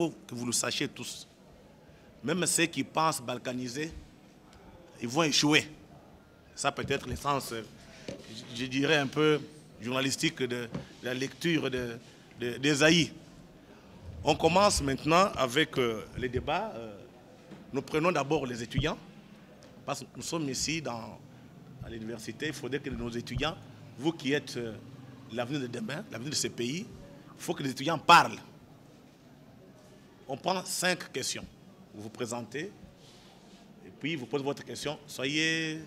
faut que vous le sachiez tous. Même ceux qui pensent balkaniser, ils vont échouer. Ça peut être l'essence, je dirais un peu journalistique de la lecture d'Ésaïe. On commence maintenant avec les débats. Nous prenons d'abord les étudiants, parce que nous sommes ici à l'université. Il faudrait que nos étudiants, vous qui êtes l'avenir de demain, l'avenir de ce pays, il faut que les étudiants parlent. On prend 5 questions. Vous vous présentez, et puis vous posez votre question. Soyez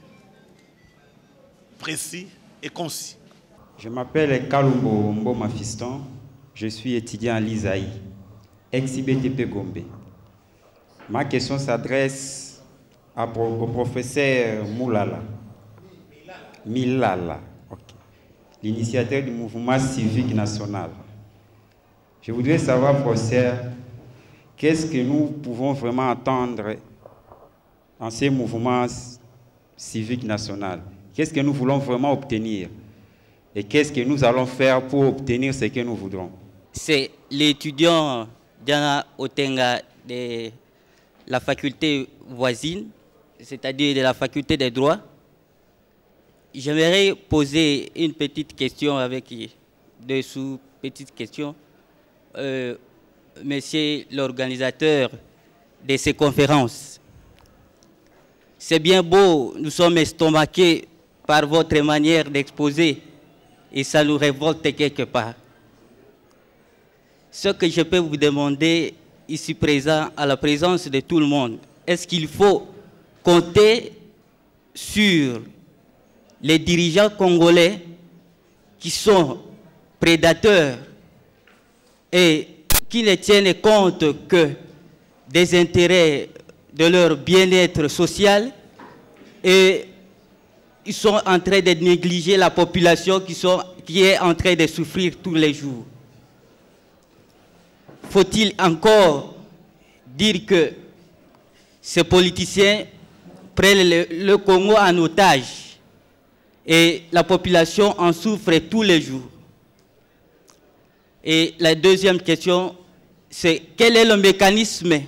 précis et concis. Je m'appelle Kalumbo Mboma Fiston. Je suis étudiant à l'ISAI, ex-IBTP Gombe. Ma question s'adresse au professeur Moulala. Milala, okay. L'initiateur du mouvement civique national. Je voudrais savoir, professeur, qu'est-ce que nous pouvons vraiment attendre dans ces mouvements civiques nationaux? Qu'est-ce que nous voulons vraiment obtenir? Et qu'est-ce que nous allons faire pour obtenir ce que nous voudrons? C'est l'étudiant Diana Otenga de la faculté voisine, c'est-à-dire de la faculté des droits. J'aimerais poser une petite question avec deux sous-petites questions. Monsieur l'organisateur de ces conférences, c'est bien beau, nous sommes estomaqués par votre manière d'exposer et ça nous révolte quelque part. Ce que je peux vous demander ici présent, à la présence de tout le monde, est-ce qu'il faut compter sur les dirigeants congolais qui sont prédateurs et qui ne tiennent compte que des intérêts de leur bien-être social et ils sont en train de négliger la population qui est en train de souffrir tous les jours? Faut-il encore dire que ces politiciens prennent le Congo en otage et la population en souffre tous les jours? Et la deuxième question, c'est quel est le mécanisme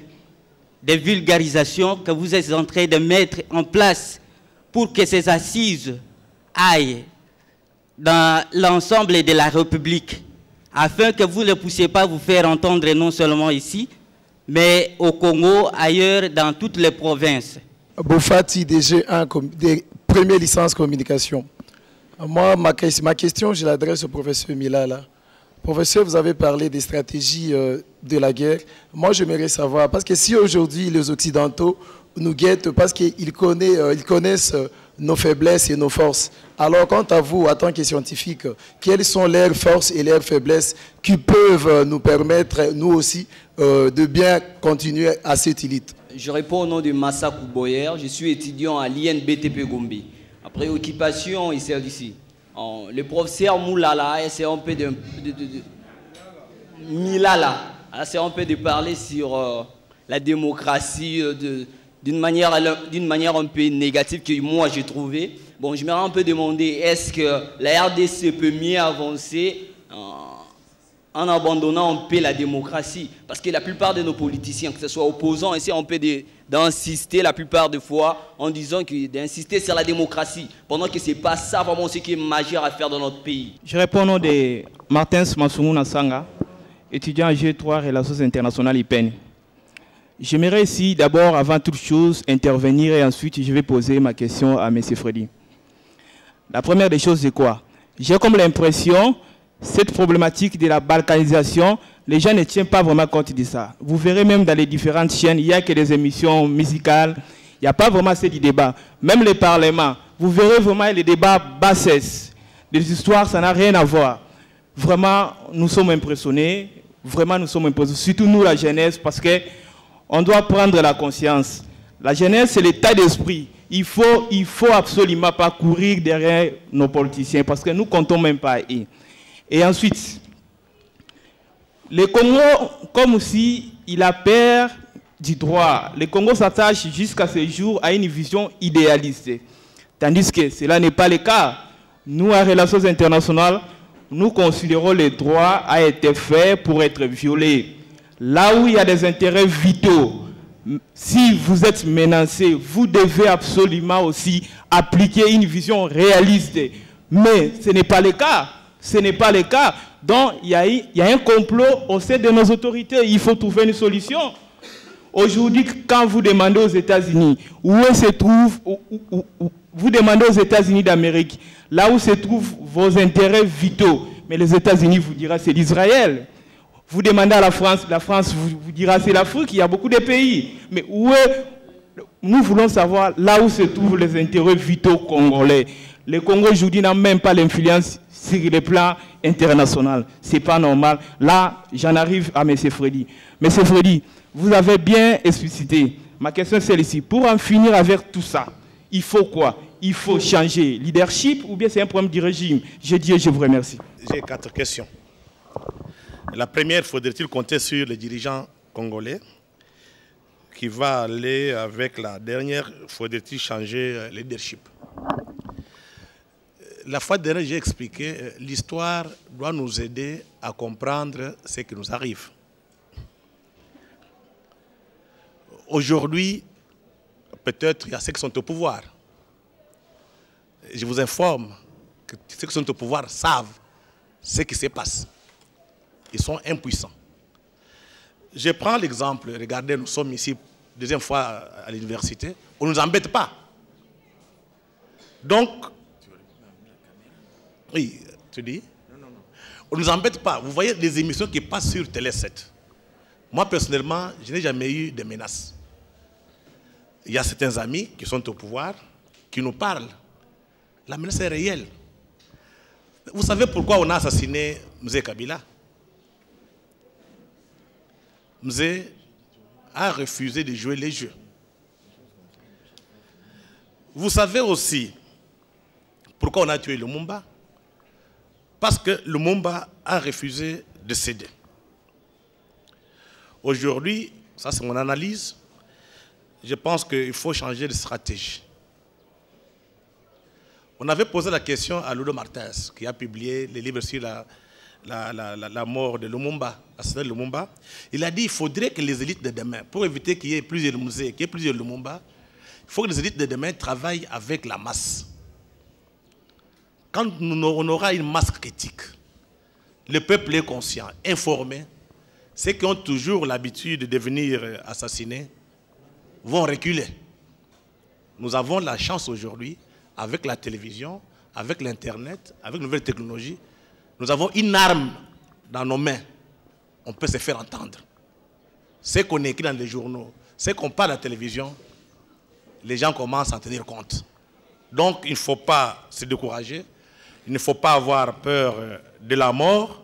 de vulgarisation que vous êtes en train de mettre en place pour que ces assises aillent dans l'ensemble de la République, afin que vous ne puissiez pas vous faire entendre non seulement ici, mais au Congo, ailleurs, dans toutes les provinces. Boufati, DG1, des premières licences communication. Moi, ma question, je l'adresse au professeur Milala. Professeur, vous avez parlé des stratégies de la guerre. Moi, j'aimerais savoir, parce que si aujourd'hui les Occidentaux nous guettent parce qu'ils connaissent nos faiblesses et nos forces, alors quant à vous, en tant que scientifique, quelles sont leurs forces et leurs faiblesses qui peuvent nous permettre, nous aussi, de bien continuer à cette élite? Je réponds au nom de Massa Kouboyer, je suis étudiant à l'INBTP Gombe. Après occupation, il sert d'ici. Le professeur Moulala, c'est un peu de Milala, c'est un peu de parler sur la démocratie d'une manière un peu négative que moi j'ai trouvé. Bon, je m'aimerais un peu demander, est-ce que la RDC peut mieux avancer en abandonnant un peu la démocratie? Parce que la plupart de nos politiciens, que ce soit opposants, essaient un peu d'insister la plupart des fois en disant d'insister sur la démocratie, pendant que ce n'est pas ça vraiment ce qui est majeur à faire dans notre pays. Je réponds au nom de Martin Smasoumou Nassanga, étudiant à G3 Relations internationales IPEN. J'aimerais ici d'abord, avant toute chose, intervenir et ensuite je vais poser ma question à M. Freddy. La première des choses, c'est quoi? J'ai comme l'impression, cette problématique de la balkanisation, les gens ne tiennent pas vraiment compte de ça. Vous verrez même dans les différentes chaînes, il n'y a que des émissions musicales, il n'y a pas vraiment assez de débats. Même le Parlement, vous verrez vraiment les débats bassesses. Les histoires, ça n'a rien à voir. Vraiment, nous sommes impressionnés. Vraiment, nous sommes impressionnés. Surtout nous, la jeunesse, parce qu'on doit prendre la conscience. La jeunesse, c'est l'état d'esprit. Il faut absolument pas courir derrière nos politiciens, parce que nous ne comptons même pas. Et ensuite, le Congo, comme si il a peur du droit. Le Congo s'attache jusqu'à ce jour à une vision idéaliste. Tandis que cela n'est pas le cas. Nous, en relations internationales, nous considérons le droit a été fait pour être violé. là où il y a des intérêts vitaux, si vous êtes menacé, vous devez absolument aussi appliquer une vision réaliste. Mais ce n'est pas le cas. Ce n'est pas le cas. Donc, il y a un complot au sein de nos autorités. Il faut trouver une solution. Aujourd'hui, quand vous demandez aux États-Unis où se trouve, vous demandez aux États-Unis d'Amérique, là où se trouvent vos intérêts vitaux, mais les États-Unis vous dira c'est l'Israël. Vous demandez à la France vous dira c'est l'Afrique, il y a beaucoup de pays. Mais où est, nous voulons savoir là où se trouvent les intérêts vitaux congolais. Le Congo aujourd'hui n'a même pas l'influence sur le plan international. Ce n'est pas normal. Là, j'en arrive à M. Freddy. M. Freddy, vous avez bien explicité. Ma question est celle-ci. Pour en finir avec tout ça, il faut quoi? Il faut changer leadership ou bien c'est un problème du régime? Je dis et je vous remercie. J'ai 4 questions. La première, faudrait-il compter sur les dirigeants congolais qui va aller avec la dernière, faudrait-il changer leadership? La fois dernière, j'ai expliqué, l'histoire doit nous aider à comprendre ce qui nous arrive. Aujourd'hui, peut-être il y a ceux qui sont au pouvoir. Je vous informe que ceux qui sont au pouvoir savent ce qui se passe. Ils sont impuissants. Je prends l'exemple, regardez, nous sommes ici, deuxième fois à l'université, on ne nous embête pas. Donc, oui, tu dis? On ne nous embête pas. Vous voyez les émissions qui passent sur Télé 7. Moi, personnellement, je n'ai jamais eu de menaces. Il y a certains amis qui sont au pouvoir, qui nous parlent. La menace est réelle. Vous savez pourquoi on a assassiné M. Kabila? M. a refusé de jouer les jeux. Vous savez aussi pourquoi on a tué Lumumba? Parce que Lumumba a refusé de céder. Aujourd'hui, ça c'est mon analyse, je pense qu'il faut changer de stratégie. On avait posé la question à Ludo Martins, qui a publié les livres sur la mort de Lumumba, l'assassinat de Lumumba. Il a dit qu'il faudrait que les élites de demain, pour éviter qu'il y ait plusieurs musées, qu'il y ait plusieurs Lumumba, il faut que les élites de demain travaillent avec la masse. Quand on aura une masse critique, le peuple est conscient, informé, ceux qui ont toujours l'habitude de devenir assassinés vont reculer. Nous avons la chance aujourd'hui, avec la télévision, avec l'Internet, avec les nouvelles technologies, nous avons une arme dans nos mains. On peut se faire entendre. Ce qu'on écrit dans les journaux, ce qu'on parle à la télévision, les gens commencent à en tenir compte. Donc il ne faut pas se décourager, il ne faut pas avoir peur de la mort,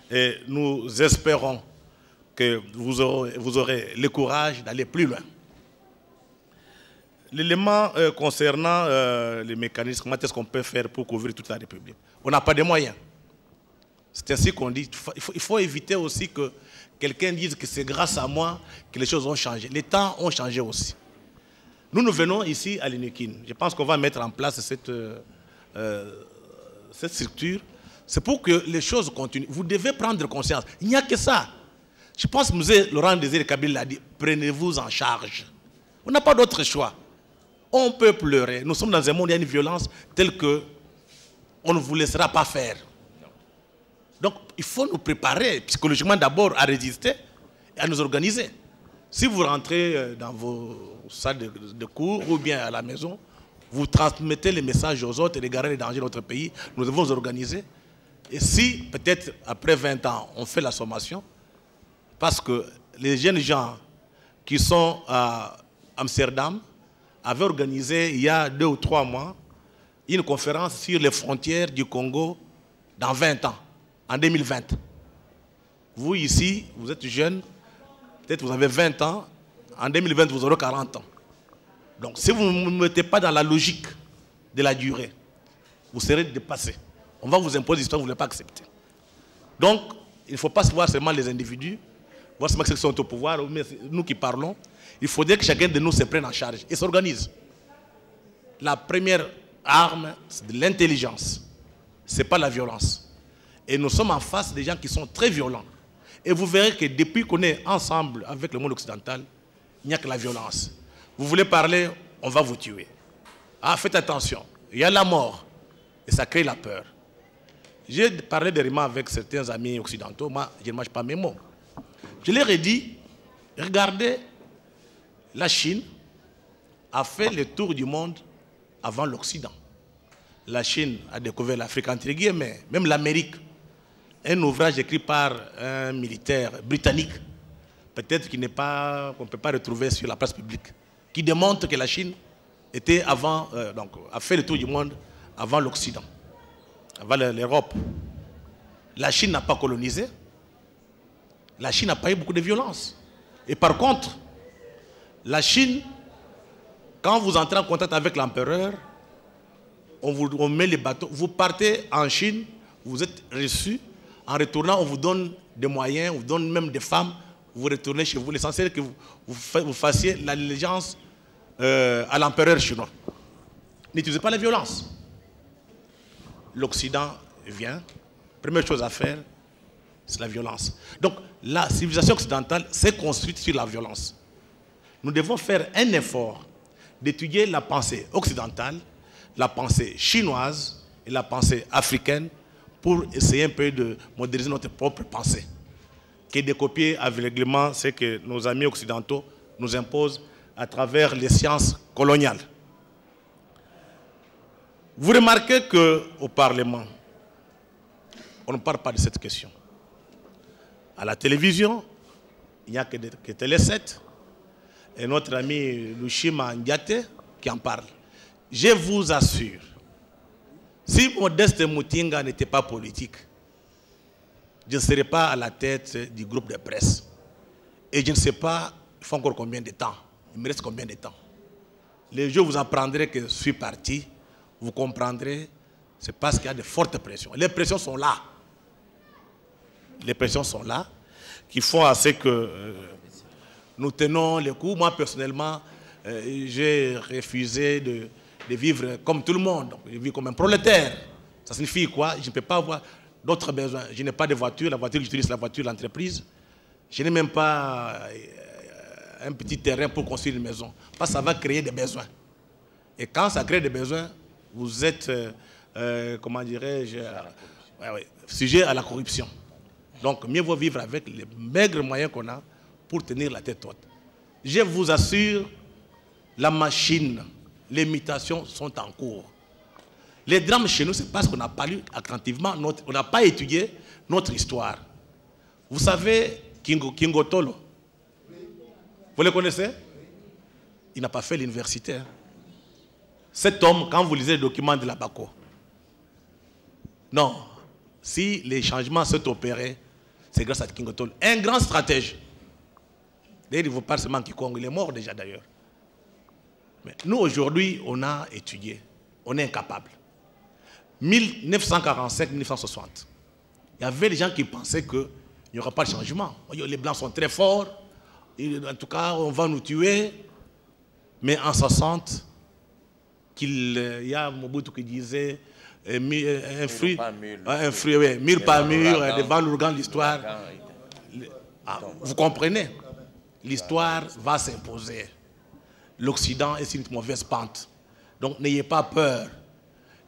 et nous espérons que vous aurez le courage d'aller plus loin. L'élément concernant les mécanismes, comment est-ce qu'on peut faire pour couvrir toute la République? On n'a pas de moyens. C'est ainsi qu'on dit. Il faut éviter aussi que quelqu'un dise que c'est grâce à moi que les choses ont changé. Les temps ont changé aussi. Nous venons ici à l'UNIKIN. Je pense qu'on va mettre en place cette structure. C'est pour que les choses continuent. Vous devez prendre conscience. Il n'y a que ça. Je pense que M. Laurent Désiré Kabila l'a dit, prenez-vous en charge. On n'a pas d'autre choix. On peut pleurer. Nous sommes dans un monde où il y a une violence telle qu'on ne vous laissera pas faire. Donc, il faut nous préparer psychologiquement d'abord à résister et à nous organiser. Si vous rentrez dans vos salles de cours ou bien à la maison, vous transmettez les messages aux autres et regardez les dangers de notre pays. Nous devons nous organiser. Et si, peut-être, après 20 ans, on fait la sommation, parce que les jeunes gens qui sont à Amsterdam avaient organisé, il y a 2 ou 3 mois, une conférence sur les frontières du Congo dans 20 ans, en 2020. Vous, ici, vous êtes jeunes, peut-être vous avez 20 ans, en 2020, vous aurez 40 ans. Donc, si vous ne vous mettez pas dans la logique de la durée, vous serez dépassé. On va vous imposer des histoires que vous ne voulez pas accepter. Donc, il ne faut pas se voir seulement les individus, voir seulement ceux qui sont au pouvoir, mais nous qui parlons. Il faudrait que chacun de nous se prenne en charge et s'organise. La première arme, c'est de l'intelligence. Ce n'est pas la violence. Et nous sommes en face des gens qui sont très violents. Et vous verrez que depuis qu'on est ensemble avec le monde occidental, il n'y a que la violence. Vous voulez parler, on va vous tuer. Ah, faites attention, il y a la mort. Et ça crée la peur. J'ai parlé dernièrement avec certains amis occidentaux, moi je ne mange pas mes mots. Je leur ai dit, regardez, la Chine a fait le tour du monde avant l'Occident. La Chine a découvert l'Afrique entre guillemets, même l'Amérique. Un ouvrage écrit par un militaire britannique, peut-être qu'on ne peut pas retrouver sur la place publique, qui démontre que la Chine était avant, a fait le tour du monde avant l'Occident, avant l'Europe. La Chine n'a pas colonisé, la Chine n'a pas eu beaucoup de violence. Et par contre, la Chine, quand vous entrez en contact avec l'empereur, on met les bateaux, vous partez en Chine, vous êtes reçus, en retournant on vous donne des moyens, on vous donne même des femmes, vous retournez chez vous. L'essentiel est que vous fassiez l'allégeance à l'empereur chinois. N'utilisez pas la violence. L'Occident vient, première chose à faire, c'est la violence. Donc la civilisation occidentale s'est construite sur la violence. Nous devons faire un effort d'étudier la pensée occidentale, la pensée chinoise et la pensée africaine pour essayer un peu de moderniser notre propre pensée. Que de copier aveuglément ce que nos amis occidentaux nous imposent à travers les sciences coloniales. Vous remarquez qu'au Parlement, on ne parle pas de cette question. À la télévision, il n'y a que Télé 7 et notre ami Lushima Ndiate qui en parle. Je vous assure, si Modeste Mutinga n'était pas politique, je ne serais pas à la tête du groupe de presse. Et je ne sais pas, il faut encore combien de temps. Il me reste combien de temps. Les jours où vous apprendrez que je suis parti, vous comprendrez, c'est parce qu'il y a de fortes pressions. Les pressions sont là. Les pressions sont là, qui font à ce que nous tenons les coups. Moi, personnellement, j'ai refusé de vivre comme tout le monde. Je vis comme un prolétaire. Ça signifie quoi? Je ne peux pas avoir d'autres besoins. Je n'ai pas de voiture. La voiture que j'utilise, c'est la voiture de l'entreprise. Je n'ai même pas un petit terrain pour construire une maison. Parce que ça va créer des besoins. Et quand ça crée des besoins, vous êtes, comment dirais-je, sujet à la corruption. Donc, mieux vaut vivre avec les maigres moyens qu'on a pour tenir la tête haute. Je vous assure, la machine, les mutations sont en cours. Les drames chez nous, c'est parce qu'on n'a pas lu attentivement, on n'a pas étudié notre histoire. Vous savez, Kingo Tolo, vous le connaissez? Il n'a pas fait l'université. Hein. Cet homme, quand vous lisez les documents de la BACO, non, si les changements sont opérés, c'est grâce à Kingo Tolo. Un grand stratège. D'ailleurs, il ne vous parle seulement Kikongo, il est mort déjà d'ailleurs. Mais nous, aujourd'hui, on a étudié. On est incapable. 1945-1960, il y avait des gens qui pensaient qu'il n'y aura pas de changement. Les Blancs sont très forts. En tout cas, on va nous tuer. Mais en 60, il y a Mobutu qui disait un fruit mûr par mûr, devant l'ouragan de l'histoire. Vous comprenez? L'histoire va s'imposer. L'Occident est sur une mauvaise pente. Donc n'ayez pas peur.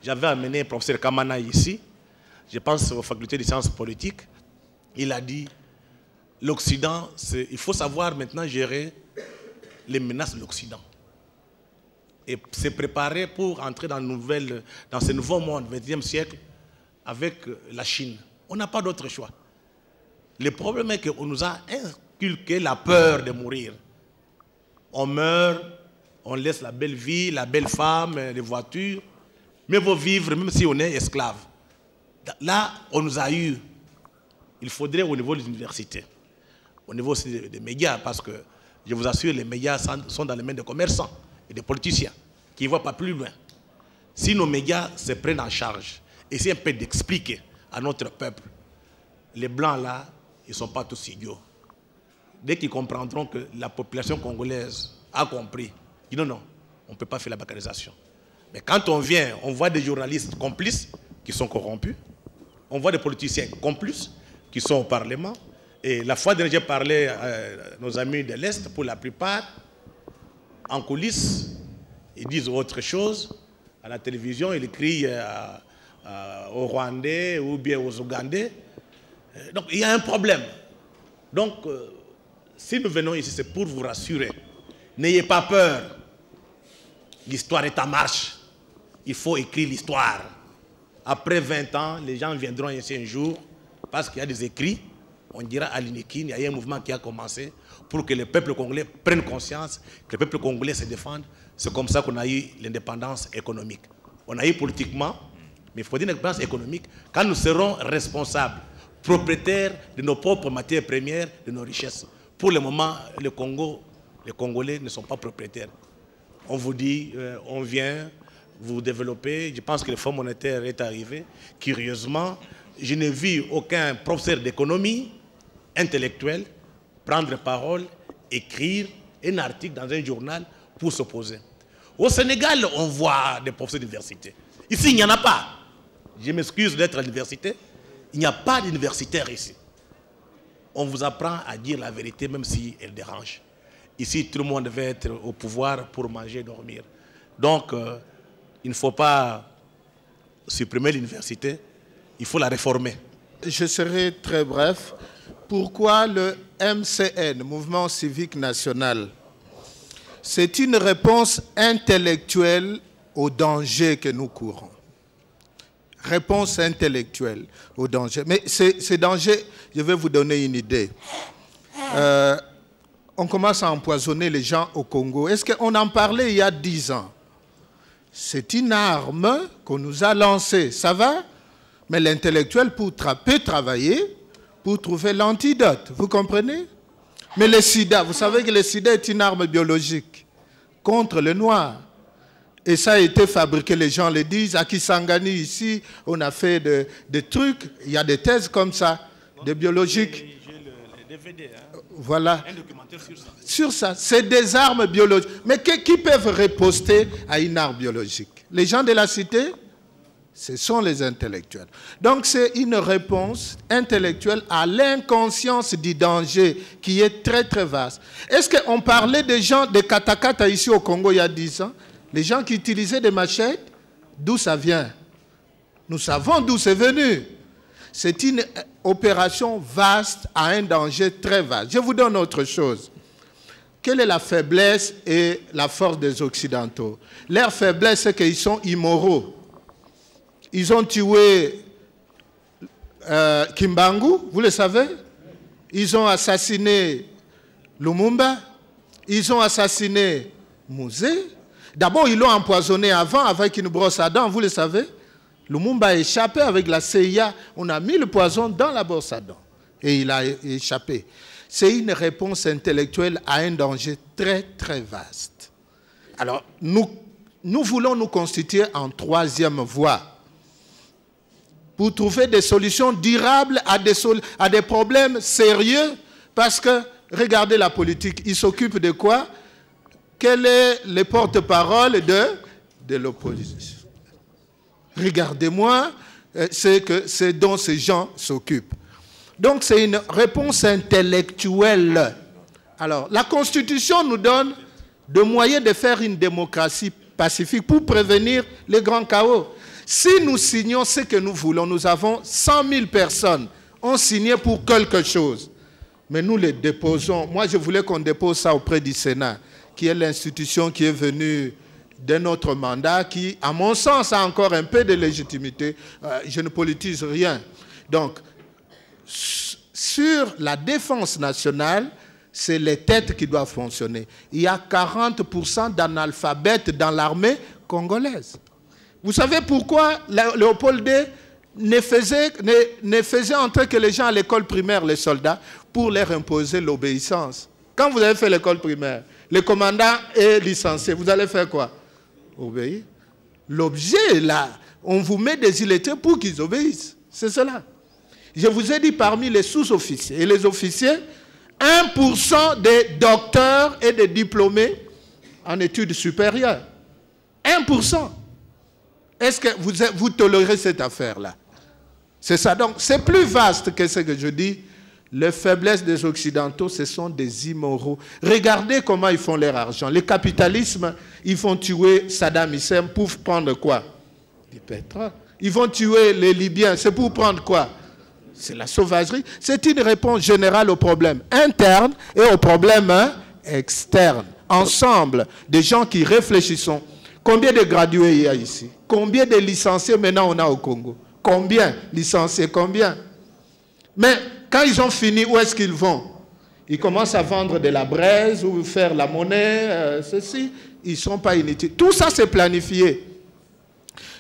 J'avais amené le professeur Kamana ici, je pense aux facultés de sciences politiques. Il a dit, l'Occident, il faut savoir maintenant gérer les menaces de l'Occident. Et se préparer pour entrer dans ce nouveau monde, 20e siècle, avec la Chine. On n'a pas d'autre choix. Le problème est qu'on nous a inculqué la peur de mourir. On meurt, on laisse la belle vie, la belle femme, les voitures. Mais vaut vivre même si on est esclave. Là, on nous a eu. Il faudrait au niveau des universités, au niveau aussi des médias, parce que je vous assure, les médias sont dans les mains des commerçants et des politiciens qui ne voient pas plus loin. Si nos médias se prennent en charge, essayent un peu d'expliquer à notre peuple, les Blancs là, ils ne sont pas tous idiots. Dès qu'ils comprendront que la population congolaise a compris, ils disent non, on ne peut pas faire la balkanisation. Mais quand on vient, on voit des journalistes complices qui sont corrompus, on voit des politiciens complices qui sont au Parlement, Et la fois dernière, j'ai parlé à nos amis de l'Est, pour la plupart, en coulisses, ils disent autre chose. À la télévision, ils crient aux Rwandais ou bien aux Ougandais. Donc, il y a un problème. Donc, si nous venons ici, c'est pour vous rassurer. N'ayez pas peur. L'histoire est en marche. Il faut écrire l'histoire. Après 20 ans, les gens viendront ici un jour, parce qu'il y a des écrits. On dira à l'Inekin, il y a un mouvement qui a commencé pour que le peuple congolais prenne conscience, que le peuple congolais se défende. C'est comme ça qu'on a eu l'indépendance économique. On a eu politiquement, mais il faut dire l'indépendance économique quand nous serons responsables, propriétaires de nos propres matières premières, de nos richesses. Pour le moment, le Congo, les Congolais ne sont pas propriétaires. On vous dit, on vient, vous développez. Je pense que le Fonds monétaire est arrivé. Curieusement, je n'ai vu aucun professeur d'économie intellectuel prendre parole, écrire un article dans un journal pour s'opposer. Au Sénégal, on voit des professeurs d'université. Ici, il n'y en a pas. Je m'excuse d'être à l'université. Il n'y a pas d'universitaire ici. On vous apprend à dire la vérité, même si elle dérange. Ici, tout le monde devait être au pouvoir pour manger et dormir. Donc, il ne faut pas supprimer l'université, il faut la réformer. Je serai très bref. Pourquoi le MCN, Mouvement Civique National? C'est une réponse intellectuelle au danger que nous courons. Réponse intellectuelle au danger. Mais ces dangers, je vais vous donner une idée. On commence à empoisonner les gens au Congo. Est-ce qu'on en parlait il y a 10 ans? C'est une arme qu'on nous a lancée, ça va? Mais l'intellectuel peut travailler pour trouver l'antidote, vous comprenez? Mais le sida, vous savez que le sida est une arme biologique contre le noir. Et ça a été fabriqué, les gens le disent. À Kisangani, ici, on a fait des trucs, il y a des thèses comme ça, des biologiques. J'ai le DVD, hein. Voilà. Un documentaire sur ça. Sur ça, c'est des armes biologiques. Mais qui peuvent riposter à une arme biologique? Les gens de la cité, ce sont les intellectuels. Donc c'est une réponse intellectuelle à l'inconscience du danger qui est très très vaste. Est-ce qu'on parlait des gens de katakata ici au Congo il y a 10 ans? Les gens qui utilisaient des machettes, d'où ça vient? Nous savons d'où c'est venu. C'est une opération vaste à un danger très vaste. Je vous donne autre chose. Quelle est la faiblesse et la force des Occidentaux? Leur faiblesse, c'est qu'ils sont immoraux. Ils ont tué Kimbangu, vous le savez. Ils ont assassiné Lumumba. Ils ont assassiné Mouzé. D'abord, ils l'ont empoisonné avant avec une brosse à dents, vous le savez. Lumumba a échappé avec la CIA. On a mis le poison dans la brosse à dents. Et il a échappé. C'est une réponse intellectuelle à un danger très, très vaste. Alors, nous voulons nous constituer en troisième voie pour trouver des solutions durables à des problèmes sérieux. Parce que, regardez la politique, ils s'occupent de quoi? Quel est le porte-parole de l'opposition? Regardez-moi ce dont ces gens s'occupent. Donc c'est une réponse intellectuelle. Alors, la Constitution nous donne des moyens de faire une démocratie pacifique pour prévenir les grands chaos. Si nous signons ce que nous voulons, nous avons 100 000 personnes ont signé pour quelque chose. Mais nous les déposons. Moi, je voulais qu'on dépose ça auprès du Sénat, qui est l'institution qui est venue de notre mandat, qui, à mon sens, a encore un peu de légitimité. Je ne politise rien. Donc, sur la défense nationale, c'est les têtes qui doivent fonctionner. Il y a 40% d'analphabètes dans l'armée congolaise. Vous savez pourquoi Léopold II ne faisait entrer que les gens à l'école primaire, les soldats, pour leur imposer l'obéissance? Quand vous avez fait l'école primaire, le commandant est licencié, vous allez faire quoi? Obéir. L'objet, là, on vous met des illettrés pour qu'ils obéissent. C'est cela. Je vous ai dit, parmi les sous-officiers et les officiers, 1% des docteurs et des diplômés en études supérieures. 1%. Est-ce que vous tolérez cette affaire-là? C'est ça. Donc, c'est plus vaste que ce que je dis. les faiblesses des Occidentaux, ce sont des immoraux. Regardez comment ils font leur argent. Le capitalisme, ils vont tuer Saddam Hussein pour prendre quoi? Du pétrole. Ils vont tuer les Libyens, c'est pour prendre quoi? C'est la sauvagerie. C'est une réponse générale aux problèmes internes et aux problèmes externes. Ensemble, des gens qui réfléchissent. Combien de gradués il y a ici? Combien de licenciés maintenant on a au Congo? Combien licenciés? Combien? Mais quand ils ont fini, où est-ce qu'ils vont? Ils commencent à vendre de la braise ou faire la monnaie, ceci. Ils ne sont pas inutiles. Tout ça, c'est planifié.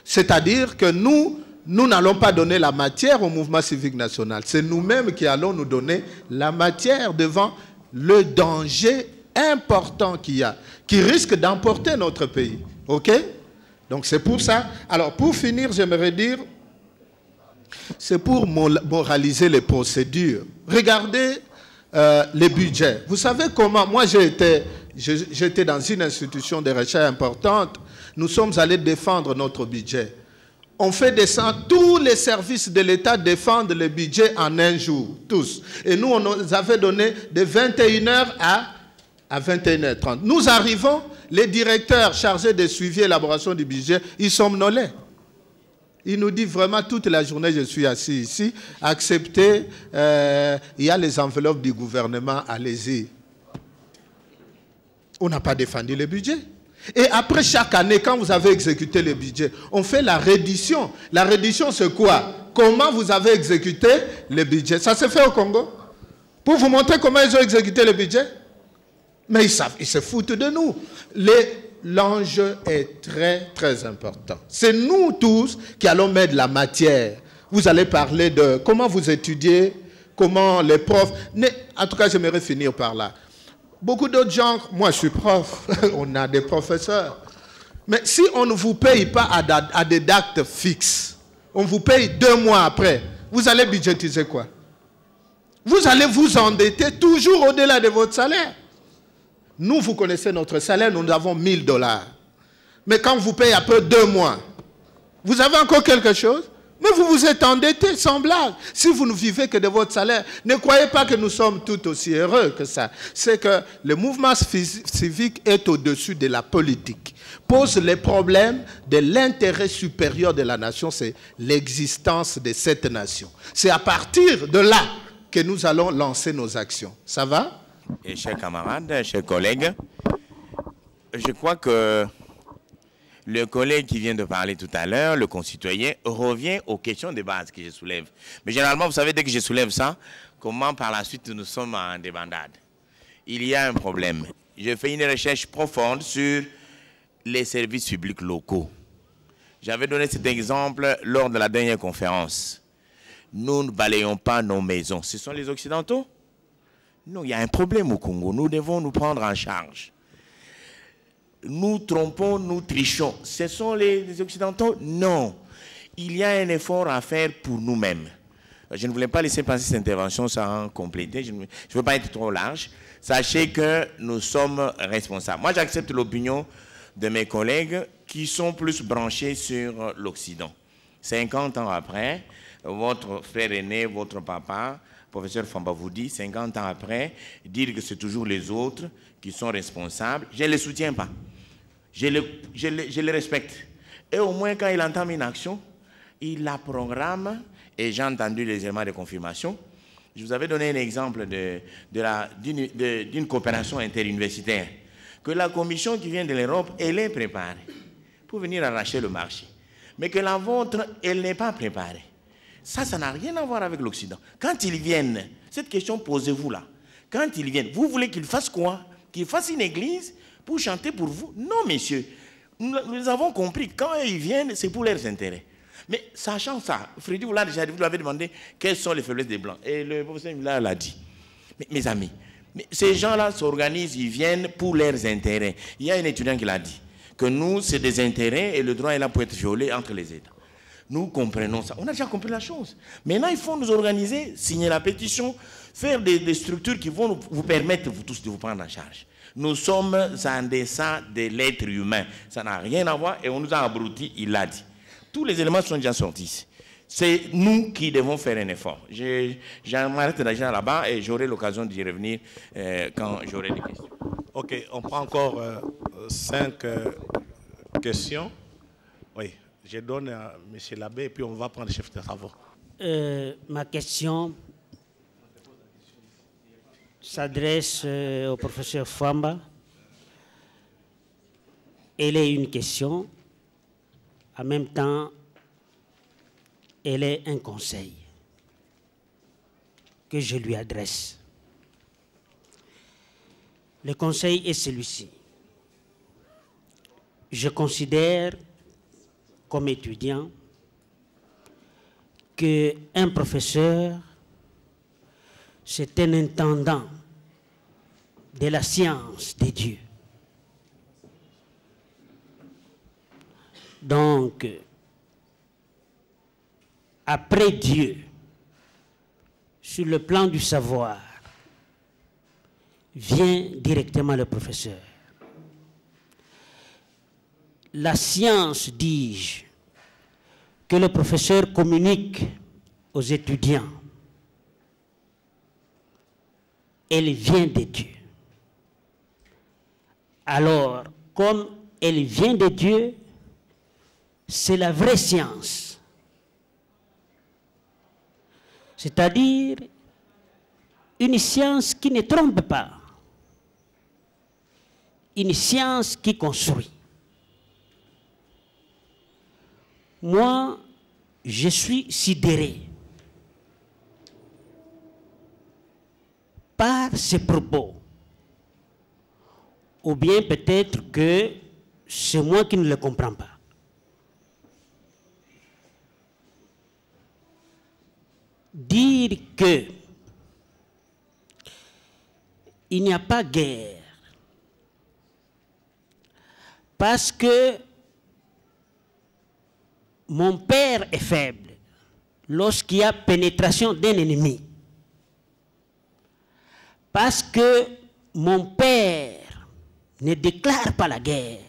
C'est-à-dire que nous n'allons pas donner la matière au mouvement civique national. C'est nous-mêmes qui allons nous donner la matière devant le danger important qu'il y a, qui risque d'emporter notre pays. OK? Donc c'est pour ça. Alors pour finir, j'aimerais dire, c'est pour moraliser les procédures. Regardez les budgets. Vous savez comment, moi j'étais dans une institution de recherche importante, nous sommes allés défendre notre budget. On fait descendre, tous les services de l'État défendent le budget en un jour, tous. Et nous, on nous avait donné de 21h à 21h30. Nous arrivons, les directeurs chargés de suivi et élaboration du budget, ils somnolaient. Il nous dit vraiment toute la journée, je suis assis ici, acceptez, il y a les enveloppes du gouvernement, allez-y. On n'a pas défendu le budget. Et après chaque année, quand vous avez exécuté le budget, on fait la reddition. La reddition, c'est quoi? Comment vous avez exécuté le budget? Ça se fait au Congo. Pour vous montrer comment ils ont exécuté le budget. Mais ils se foutent de nous. L'enjeu est très, très important. C'est nous tous qui allons mettre la matière. Vous allez parler de comment vous étudiez, comment les profs... En tout cas, j'aimerais finir par là. Beaucoup d'autres gens, moi je suis prof, on a des professeurs. Mais si on ne vous paye pas à des dates fixes, on vous paye 2 mois après, vous allez budgétiser quoi? Vous allez vous endetter toujours au-delà de votre salaire. Nous, vous connaissez notre salaire, nous avons $1000. Mais quand vous payez après 2 mois, vous avez encore quelque chose? Mais vous vous êtes endetté, sans blague. Si vous ne vivez que de votre salaire, ne croyez pas que nous sommes tout aussi heureux que ça. C'est que le mouvement civique est au-dessus de la politique. Pose les problèmes de l'intérêt supérieur de la nation, c'est l'existence de cette nation. C'est à partir de là que nous allons lancer nos actions. Ça va? Et chers camarades, chers collègues, je crois que le collègue qui vient de parler tout à l'heure, le concitoyen, revient aux questions de base que je soulève. Mais généralement, vous savez, dès que je soulève ça, comment par la suite nous sommes en débandade? Il y a un problème. Je fais une recherche profonde sur les services publics locaux. J'avais donné cet exemple lors de la dernière conférence. Nous ne balayons pas nos maisons. Ce sont les Occidentaux? Non, il y a un problème au Congo. Nous devons nous prendre en charge. Nous trompons, nous trichons. Ce sont les Occidentaux? Non. Il y a un effort à faire pour nous-mêmes. Je ne voulais pas laisser passer cette intervention sans compléter. Je ne veux pas être trop large. Sachez que nous sommes responsables. Moi, j'accepte l'opinion de mes collègues qui sont plus branchés sur l'Occident. 50 ans après, votre frère aîné, votre papa, professeur Famba vous dit, 50 ans après, dire que c'est toujours les autres qui sont responsables, je ne les soutiens pas. Je les respecte. Et au moins, quand il entame une action, il la programme, et j'ai entendu les éléments de confirmation. Je vous avais donné un exemple d'une coopération interuniversitaire, que la commission qui vient de l'Europe, elle est préparée pour venir arracher le marché. Mais que la vôtre, elle n'est pas préparée. Ça n'a rien à voir avec l'Occident. Quand ils viennent, cette question posez-vous là. Quand ils viennent, vous voulez qu'ils fassent quoi? Qu'ils fassent une église pour chanter pour vous? Non, messieurs. Nous avons compris, quand ils viennent, c'est pour leurs intérêts. Mais sachant ça, Freddy vous l'avez demandé quelles sont les faiblesses des Blancs. Et le professeur Miller l'a dit. Mais, mes amis, ces gens-là s'organisent, ils viennent pour leurs intérêts. Il y a un étudiant qui l'a dit, que nous, c'est des intérêts et le droit est là pour être violé entre les États. Nous comprenons ça. On a déjà compris la chose. Maintenant, il faut nous organiser, signer la pétition, faire des structures qui vont vous permettre, vous tous, de vous prendre en charge. Nous sommes en deçà de l'être humain. Ça n'a rien à voir et on nous a abrutis, il l'a dit. Tous les éléments sont déjà sortis. C'est nous qui devons faire un effort. J'arrête d'agir là-bas et j'aurai l'occasion d'y revenir quand j'aurai des questions. Ok, on prend encore 5 questions. Oui, je donne à M. l'abbé et puis on va prendre le chef de travaux. Ma question s'adresse au professeur Fwamba. Elle est une question, en même temps, elle est un conseil que je lui adresse. Le conseil est celui-ci. Je considère, comme étudiant, qu'un professeur, c'est un intendant de la science des dieux. Donc, après Dieu, sur le plan du savoir, vient directement le professeur. La science, dis-je, que le professeur communique aux étudiants, elle vient de Dieu. Alors, comme elle vient de Dieu, c'est la vraie science. C'est-à-dire une science qui ne trompe pas. Une science qui construit. Moi, je suis sidéré par ces propos. Ou bien peut-être que c'est moi qui ne le comprends pas. Dire que il n'y a pas guerre parce que mon père est faible lorsqu'il y a pénétration d'un ennemi, parce que mon père ne déclare pas la guerre,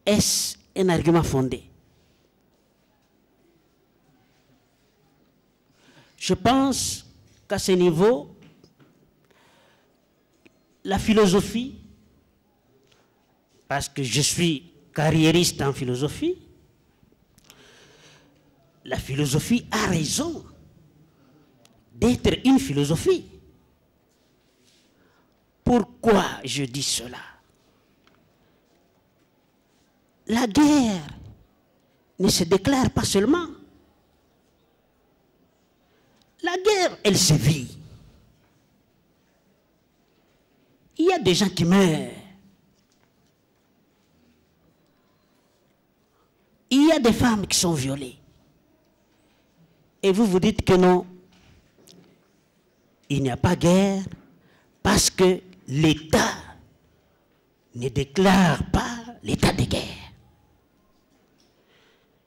est-ce un argument fondé? Je pense qu'à ce niveau, la philosophie, parce que je suis carriériste en philosophie, la philosophie a raison d'être une philosophie. Pourquoi je dis cela? La guerre ne se déclare pas seulement. La guerre, elle se vit. Il y a des gens qui meurent. Il y a des femmes qui sont violées. Et vous vous dites que non, il n'y a pas guerre parce que l'État ne déclare pas l'état de guerre.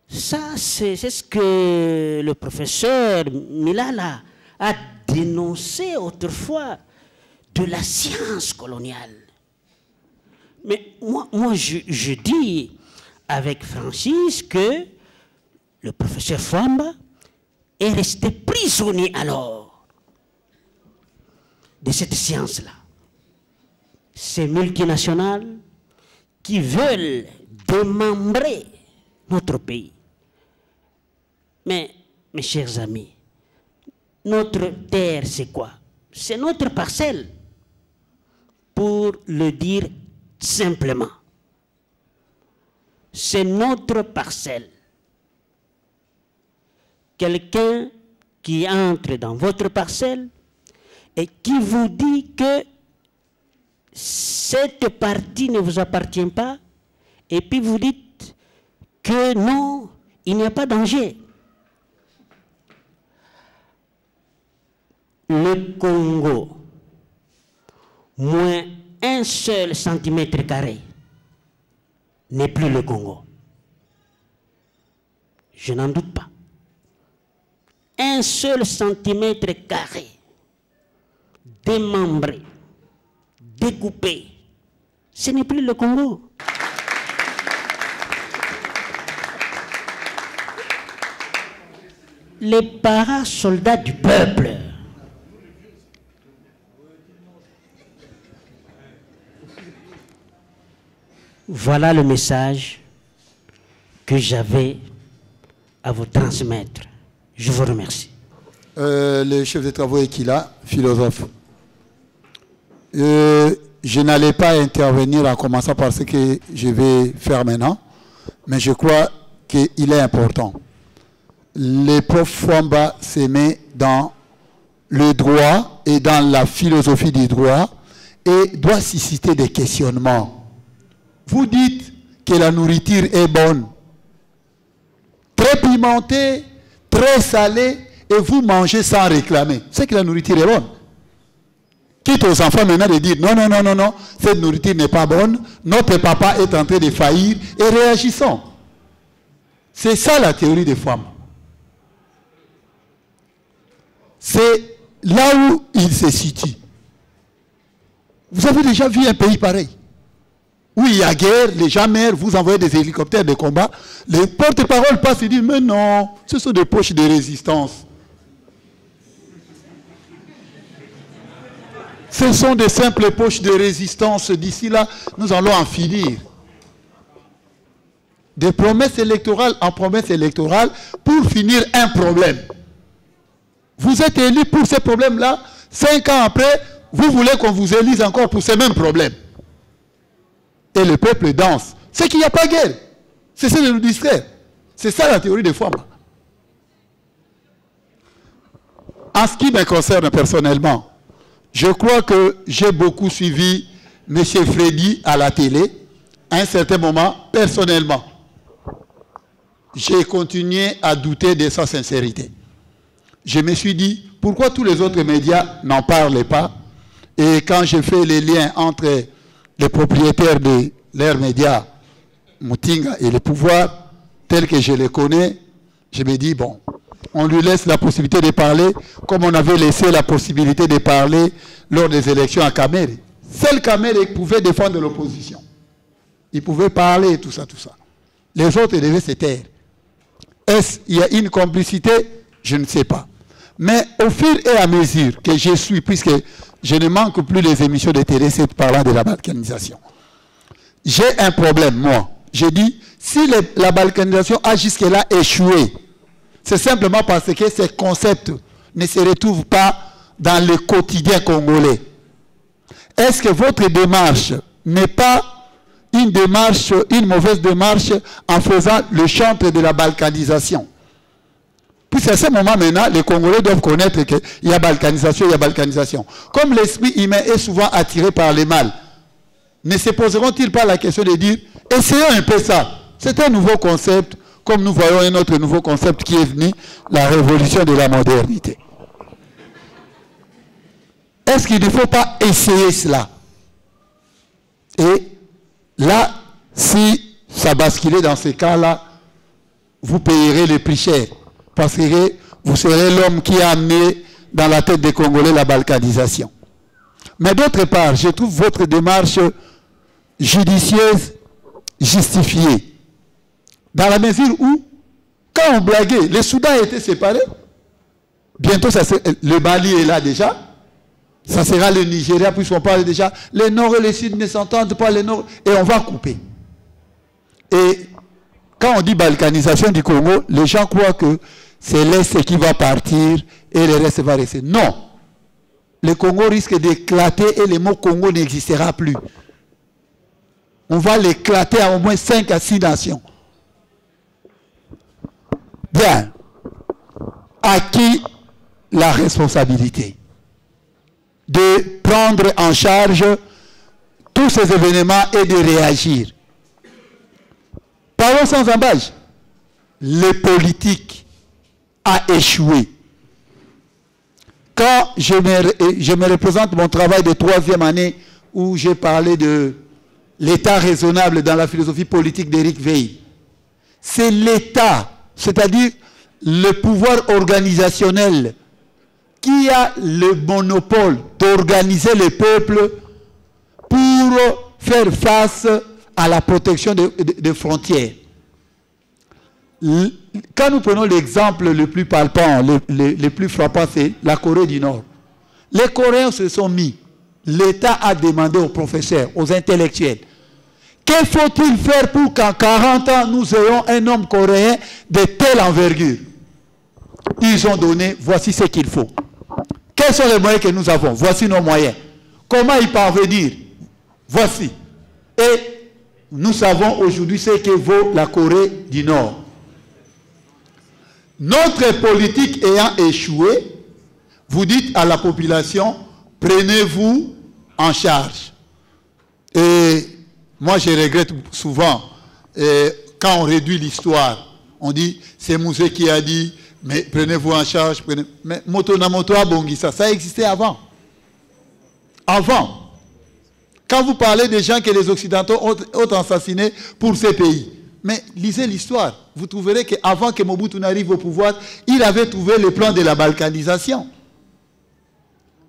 Ça, c'est ce que le professeur Milala a dénoncé autrefois de la science coloniale. Mais moi je dis avec Francis que le professeur Fwamba est resté prisonnier alors de cette science-là. Ces multinationales qui veulent démembrer notre pays. Mais, mes chers amis, notre terre, c'est quoi? C'est notre parcelle, pour le dire simplement. C'est notre parcelle. Quelqu'un qui entre dans votre parcelle et qui vous dit que cette partie ne vous appartient pas, et puis vous dites que non, il n'y a pas de danger. Le Congo, moins 1 seul centimètre carré, n'est plus le Congo. Je n'en doute pas. 1 seul centimètre carré, démembré, découpé, ce n'est plus le Congo. les parasoldats du peuple. Voilà le message que j'avais à vous transmettre. Je vous remercie. Le chef de travaux est qui là, philosophe. Je n'allais pas intervenir en commençant par ce que je vais faire maintenant, mais je crois qu'il est important. Le prof Fwamba se met dans le droit et dans la philosophie du droit et doit susciter des questionnements. Vous dites que la nourriture est bonne, très pimentée, très salée, et vous mangez sans réclamer. C'est que la nourriture est bonne. Quitte aux enfants maintenant de dire non, non, non, non, non, cette nourriture n'est pas bonne, notre papa est en train de faillir, et réagissons. C'est ça la théorie des femmes. C'est là où il se situe. Vous avez déjà vu un pays pareil? Où il y a guerre, les gens meurent, vous envoyez des hélicoptères de combat, les porte-paroles passent et disent mais non, ce sont des poches de résistance. Ce sont des simples poches de résistance. D'ici là, nous allons en finir. Des promesses électorales en promesses électorales pour finir un problème. Vous êtes élu pour ces problèmes-là. 5 ans après, vous voulez qu'on vous élise encore pour ces mêmes problèmes. Et le peuple danse. C'est qu'il n'y a pas guerre. Cessez de nous distraire. C'est ça la théorie des femmes. En ce qui me concerne personnellement, je crois que j'ai beaucoup suivi M. Freddy à la télé. À un certain moment, personnellement, j'ai continué à douter de sa sincérité. Je me suis dit, pourquoi tous les autres médias n'en parlent pas? Et quand j'ai fait les liens entre les propriétaires de leurs médias, Mutinga et le pouvoir, tel que je les connais, je me dis, bon, on lui laisse la possibilité de parler, comme on avait laissé la possibilité de parler lors des élections à Kamere. Seul Kamere pouvait défendre l'opposition. Il pouvait parler et tout ça, tout ça. Les autres devaient se taire. Est-ce qu'il y a une complicité? Je ne sais pas. Mais au fur et à mesure que je suis, puisque je ne manque plus les émissions de télé parlant de la balkanisation, j'ai un problème, moi. J'ai dit, si la balkanisation a jusque-là échoué, c'est simplement parce que ces concepts ne se retrouvent pas dans le quotidien congolais. Est-ce que votre démarche n'est pas une démarche, une mauvaise démarche en faisant le chantre de la balkanisation? Puis à ce moment maintenant, les Congolais doivent connaître qu'il y a balkanisation, il y a balkanisation. Comme l'esprit humain est souvent attiré par le mal, ne se poseront-ils pas la question de dire, essayons un peu ça. C'est un nouveau concept, comme nous voyons un autre nouveau concept qui est venu, la révolution de la modernité. Est-ce qu'il ne faut pas essayer cela? Et là, si ça basculait dans ce cas-là, vous payerez le prix cher. Parce que vous serez l'homme qui a amené dans la tête des Congolais la balkanisation. Mais d'autre part, je trouve votre démarche judicieuse, justifiée. Dans la mesure où, quand on blaguait, les Soudan étaient séparés. Bientôt, le Mali est là déjà. Ça sera le Nigeria, puisqu'on parle déjà. Les Nord et les Sud ne s'entendent pas, les Nord, et on va couper. Et quand on dit balkanisation du Congo, les gens croient que c'est l'Est qui va partir et le reste va rester. Non. Le Congo risque d'éclater et le mot Congo n'existera plus. On va l'éclater à au moins 5 à 6 nations. Bien. À qui la responsabilité de prendre en charge tous ces événements et de réagir? Parlons sans embâche. Le politique a échoué. Quand je me représente mon travail de 3e année où j'ai parlé de l'état raisonnable dans la philosophie politique d'Éric Veil, c'est l'état, c'est-à-dire le pouvoir organisationnel qui a le monopole d'organiser le peuple pour faire face à la protection des frontières. Quand nous prenons l'exemple le plus palpant, le plus frappant, c'est la Corée du Nord. Les Coréens se sont mis. L'État a demandé aux professeurs, aux intellectuels, que faut-il faire pour qu'en 40 ans, nous ayons un homme coréen de telle envergure? Ils ont donné, voici ce qu'il faut. Quels sont les moyens que nous avons? Voici nos moyens. Comment y parvenir? Voici. Et nous savons aujourd'hui ce que vaut la Corée du Nord. Notre politique ayant échoué, vous dites à la population, prenez-vous en charge. Et moi, je regrette souvent, quand on réduit l'histoire, on dit, c'est Mouzé qui a dit, mais prenez-vous en charge. Mais Motonamoto Abongisa, ça existait avant. Avant. Quand vous parlez des gens que les Occidentaux ont assassinés pour ces pays, mais lisez l'histoire, vous trouverez qu'avant que Mobutu n'arrive au pouvoir, il avait trouvé le plan de la balkanisation.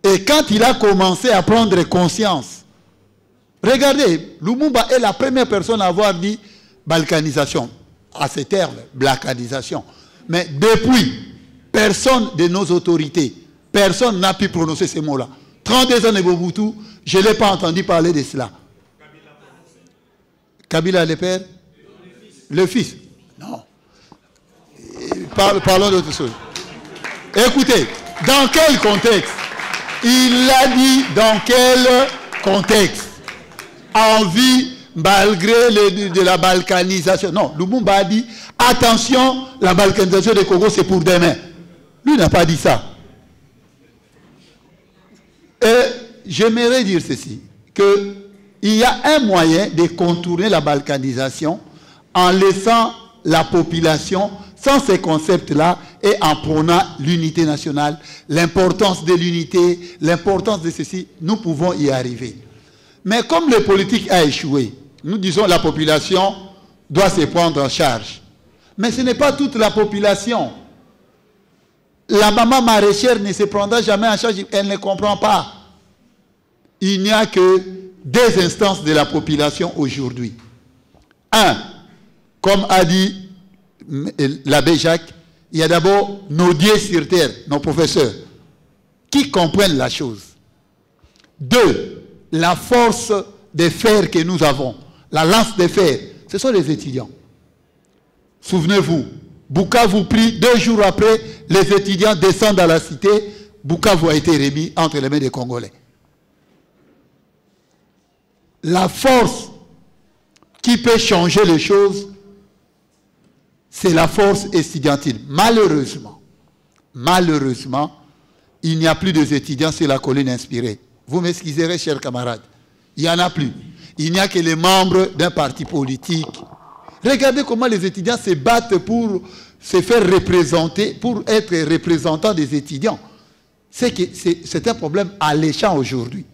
Et quand il a commencé à prendre conscience, regardez, Lumumba est la première personne à avoir dit balkanisation, à ces termes, balkanisation. Mais depuis, personne de nos autorités, personne n'a pu prononcer ces mots-là. 32 ans de Mobutu, je ne l'ai pas entendu parler de cela. Kabila le père? Le fils? Non. Parlons d'autre chose. Écoutez, dans quel contexte? Il l'a dit dans quel contexte? Envie, malgré de la balkanisation. Non, Lumumba a dit, attention, la balkanisation du Congo, c'est pour demain. Lui n'a pas dit ça. Et j'aimerais dire ceci, qu'il y a un moyen de contourner la balkanisation en laissant la population sans ces concepts-là et en prônant l'unité nationale, l'importance de l'unité, l'importance de ceci, nous pouvons y arriver. Mais comme le politique a échoué, nous disons que la population doit se prendre en charge. Mais ce n'est pas toute la population. La maman maraîchère ne se prendra jamais en charge, elle ne comprend pas. Il n'y a que deux instances de la population aujourd'hui. Un, comme a dit l'abbé Jacques, il y a d'abord nos dieux sur terre, nos professeurs, qui comprennent la chose. Deux, la force de fer que nous avons, la lance de fer, ce sont les étudiants. Souvenez-vous, Bukavu prie, 2 jours après, les étudiants descendent à la cité, Bukavu a été remis entre les mains des Congolais. La force qui peut changer les choses, c'est la force estudiantine. Malheureusement, il n'y a plus d'étudiants sur la colline inspirée. Vous m'excuserez, chers camarades. Il n'y en a plus. Il n'y a que les membres d'un parti politique. Regardez comment les étudiants se battent pour se faire représenter, pour être représentants des étudiants. C'est un problème alléchant aujourd'hui.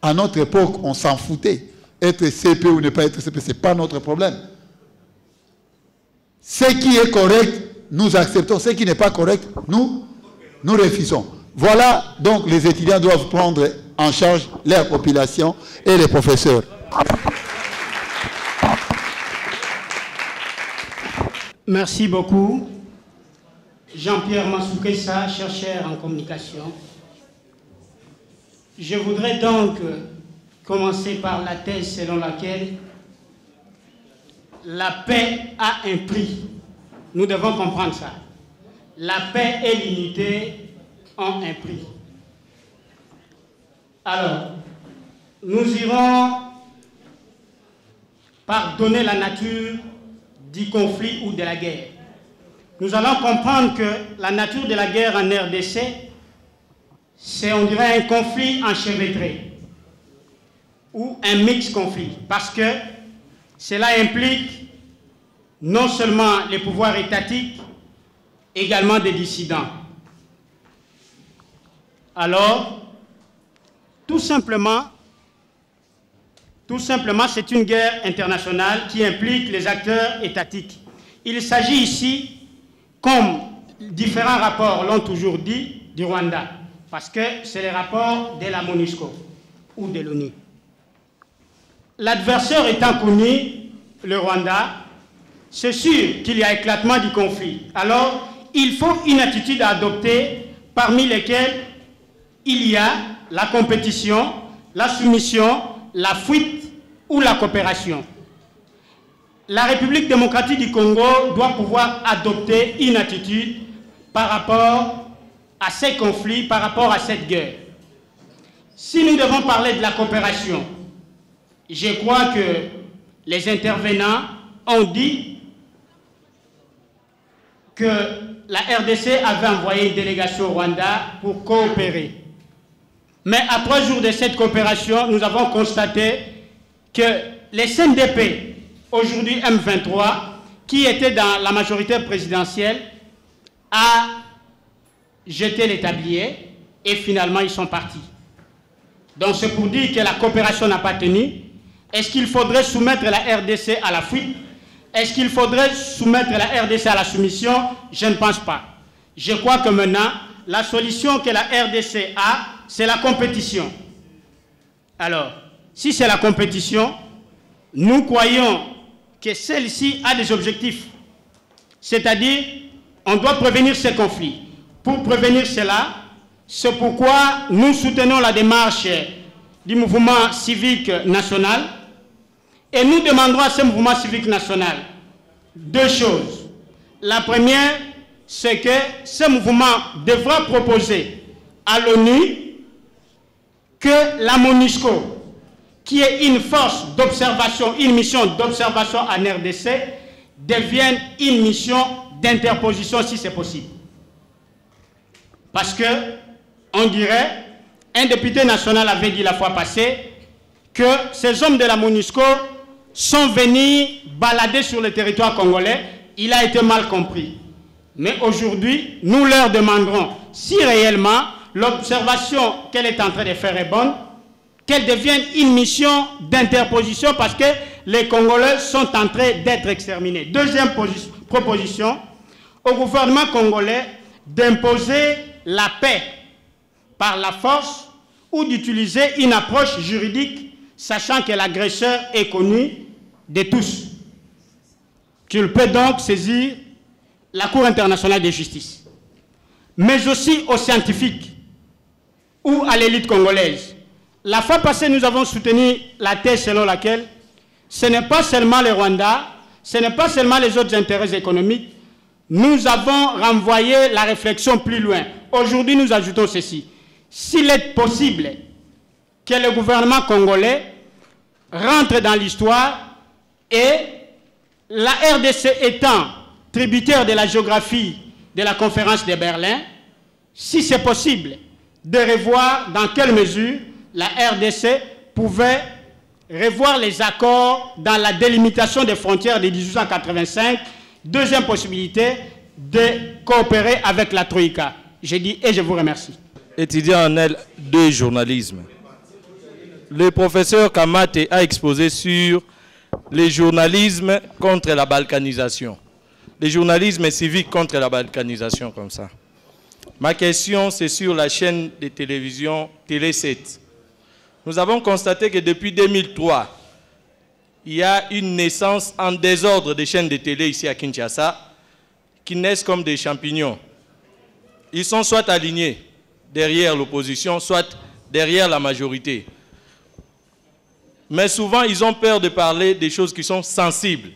À notre époque, on s'en foutait. Être CP ou ne pas être CP, ce n'est pas notre problème. Ce qui est correct, nous acceptons. Ce qui n'est pas correct, nous refusons. Voilà, donc les étudiants doivent prendre en charge leur population et les professeurs. Merci beaucoup. Jean-Pierre Massoukessa, chercheur en communication. Je voudrais donc commencer par la thèse selon laquelle la paix a un prix. Nous devons comprendre ça. La paix et l'unité ont un prix. Alors, nous irons pardonner la nature du conflit ou de la guerre. Nous allons comprendre que la nature de la guerre en RDC, c'est, on dirait, un conflit enchevêtré ou un mix conflit, parce que cela implique non seulement les pouvoirs étatiques, également des dissidents. Alors, tout simplement, c'est une guerre internationale qui implique les acteurs étatiques. Il s'agit ici, comme différents rapports l'ont toujours dit, du Rwanda, parce que c'est les rapports de la MONUSCO ou de l'ONU. L'adversaire étant connu, le Rwanda, c'est sûr qu'il y a éclatement du conflit. Alors, il faut une attitude à adopter, parmi lesquelles il y a la compétition, la soumission, la fuite ou la coopération. La République démocratique du Congo doit pouvoir adopter une attitude par rapport à ces conflits, par rapport à cette guerre. Si nous devons parler de la coopération, je crois que les intervenants ont dit que la RDC avait envoyé une délégation au Rwanda pour coopérer. Mais à 3 jours de cette coopération, nous avons constaté que les CNDP, aujourd'hui M23, qui étaient dans la majorité présidentielle, a jeté les tabliers et finalement ils sont partis. Donc c'est pour dire que la coopération n'a pas tenu. Est-ce qu'il faudrait soumettre la RDC à la fuite? Est-ce qu'il faudrait soumettre la RDC à la soumission? Je ne pense pas. Je crois que maintenant, la solution que la RDC a, c'est la compétition. Alors, si c'est la compétition, nous croyons que celle-ci a des objectifs. C'est-à-dire, on doit prévenir ces conflits. Pour prévenir cela, c'est pourquoi nous soutenons la démarche du mouvement civique national et nous demanderons à ce mouvement civique national 2 choses. La première, c'est que ce mouvement devra proposer à l'ONU que la MONUSCO, qui est une force d'observation, une mission d'observation en RDC, devienne une mission d'interposition si c'est possible. Parce que, on dirait, un député national avait dit la fois passée que ces hommes de la MONUSCO sont venus balader sur le territoire congolais. Il a été mal compris. Mais aujourd'hui, nous leur demanderons si réellement l'observation qu'elle est en train de faire est bonne, qu'elle devienne une mission d'interposition parce que les Congolais sont en train d'être exterminés. Deuxième proposition, au gouvernement congolais d'imposer la paix par la force ou d'utiliser une approche juridique, sachant que l'agresseur est connu de tous. Qu'il peut donc saisir la Cour internationale de justice, mais aussi aux scientifiques ou à l'élite congolaise. La fois passée, nous avons soutenu la thèse selon laquelle ce n'est pas seulement le Rwanda, ce n'est pas seulement les autres intérêts économiques. Nous avons renvoyé la réflexion plus loin. Aujourd'hui, nous ajoutons ceci. S'il est possible que le gouvernement congolais rentre dans l'histoire et la RDC étant tributaire de la géographie de la conférence de Berlin, si c'est possible de revoir dans quelle mesure la RDC pouvait revoir les accords dans la délimitation des frontières de 1885. Deuxième possibilité, de coopérer avec la Troïka. J'ai dit et je vous remercie. Étudiant en L2 journalisme. Le professeur Kamate a exposé sur le journalisme contre la balkanisation. Le journalisme civique contre la balkanisation, comme ça. Ma question, c'est sur la chaîne de télévision Télé 7. Nous avons constaté que depuis 2003, il y a une naissance en désordre des chaînes de télé ici à Kinshasa qui naissent comme des champignons. Ils sont soit alignés derrière l'opposition, soit derrière la majorité. Mais souvent, ils ont peur de parler des choses qui sont sensibles.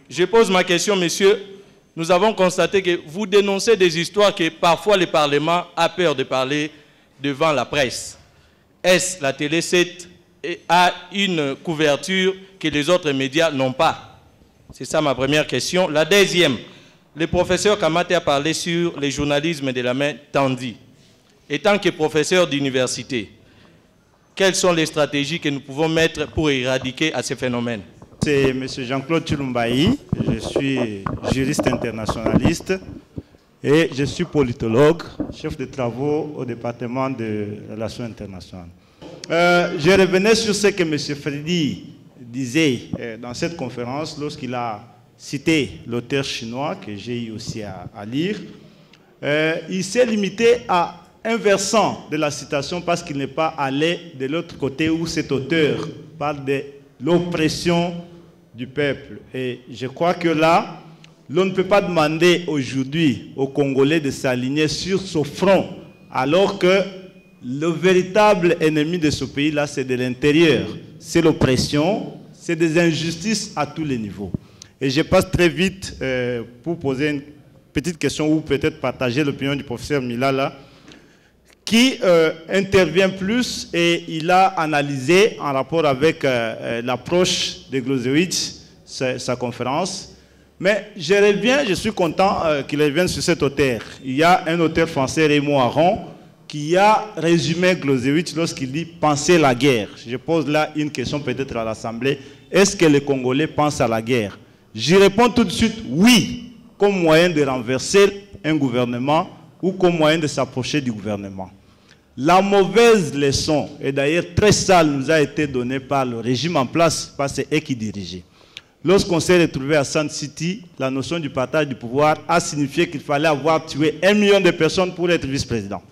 Je pose ma question, monsieur. Nous avons constaté que vous dénoncez des histoires que parfois le Parlement a peur de parler devant la presse. Est-ce la Télé 7 a une couverture que les autres médias n'ont pas? C'est ça ma première question. La deuxième, le professeur Kamate a parlé sur le journalisme de la main tendue. Étant que professeur d'université, quelles sont les stratégies que nous pouvons mettre pour éradiquer à ces phénomènes? C'est M. Jean-Claude Chulumbaï, je suis juriste internationaliste et je suis politologue, chef de travaux au département de relations internationales. Je revenais sur ce que M. Freddy disait dans cette conférence lorsqu'il a cité l'auteur chinois que j'ai eu aussi à lire. Il s'est limité à un versant de la citation parce qu'il n'est pas allé de l'autre côté où cet auteur parle de l'oppression du peuple. Et je crois que là, l'on ne peut pas demander aujourd'hui aux Congolais de s'aligner sur ce front, alors que le véritable ennemi de ce pays-là, c'est de l'intérieur. C'est l'oppression, c'est des injustices à tous les niveaux. Et je passe très vite pour poser une petite question ou peut-être partager l'opinion du professeur Milala, qui intervient plus et il a analysé en rapport avec l'approche de Glosewicz, sa conférence. Mais je suis content qu'il revienne sur cet auteur. Il y a un auteur français, Raymond Aron, qui a résumé Glosewicz lorsqu'il dit « penser la guerre ». Je pose là une question peut-être à l'Assemblée. Est-ce que les Congolais pensent à la guerre? J'y réponds tout de suite « oui », comme moyen de renverser un gouvernement ou comme moyen de s'approcher du gouvernement. La mauvaise leçon, et d'ailleurs très sale, nous a été donnée par le régime en place, parce que c'est eux qui dirigeaient. Lorsqu'on s'est retrouvé à Sun City, la notion du partage du pouvoir a signifié qu'il fallait avoir tué 1 million de personnes pour être vice-président.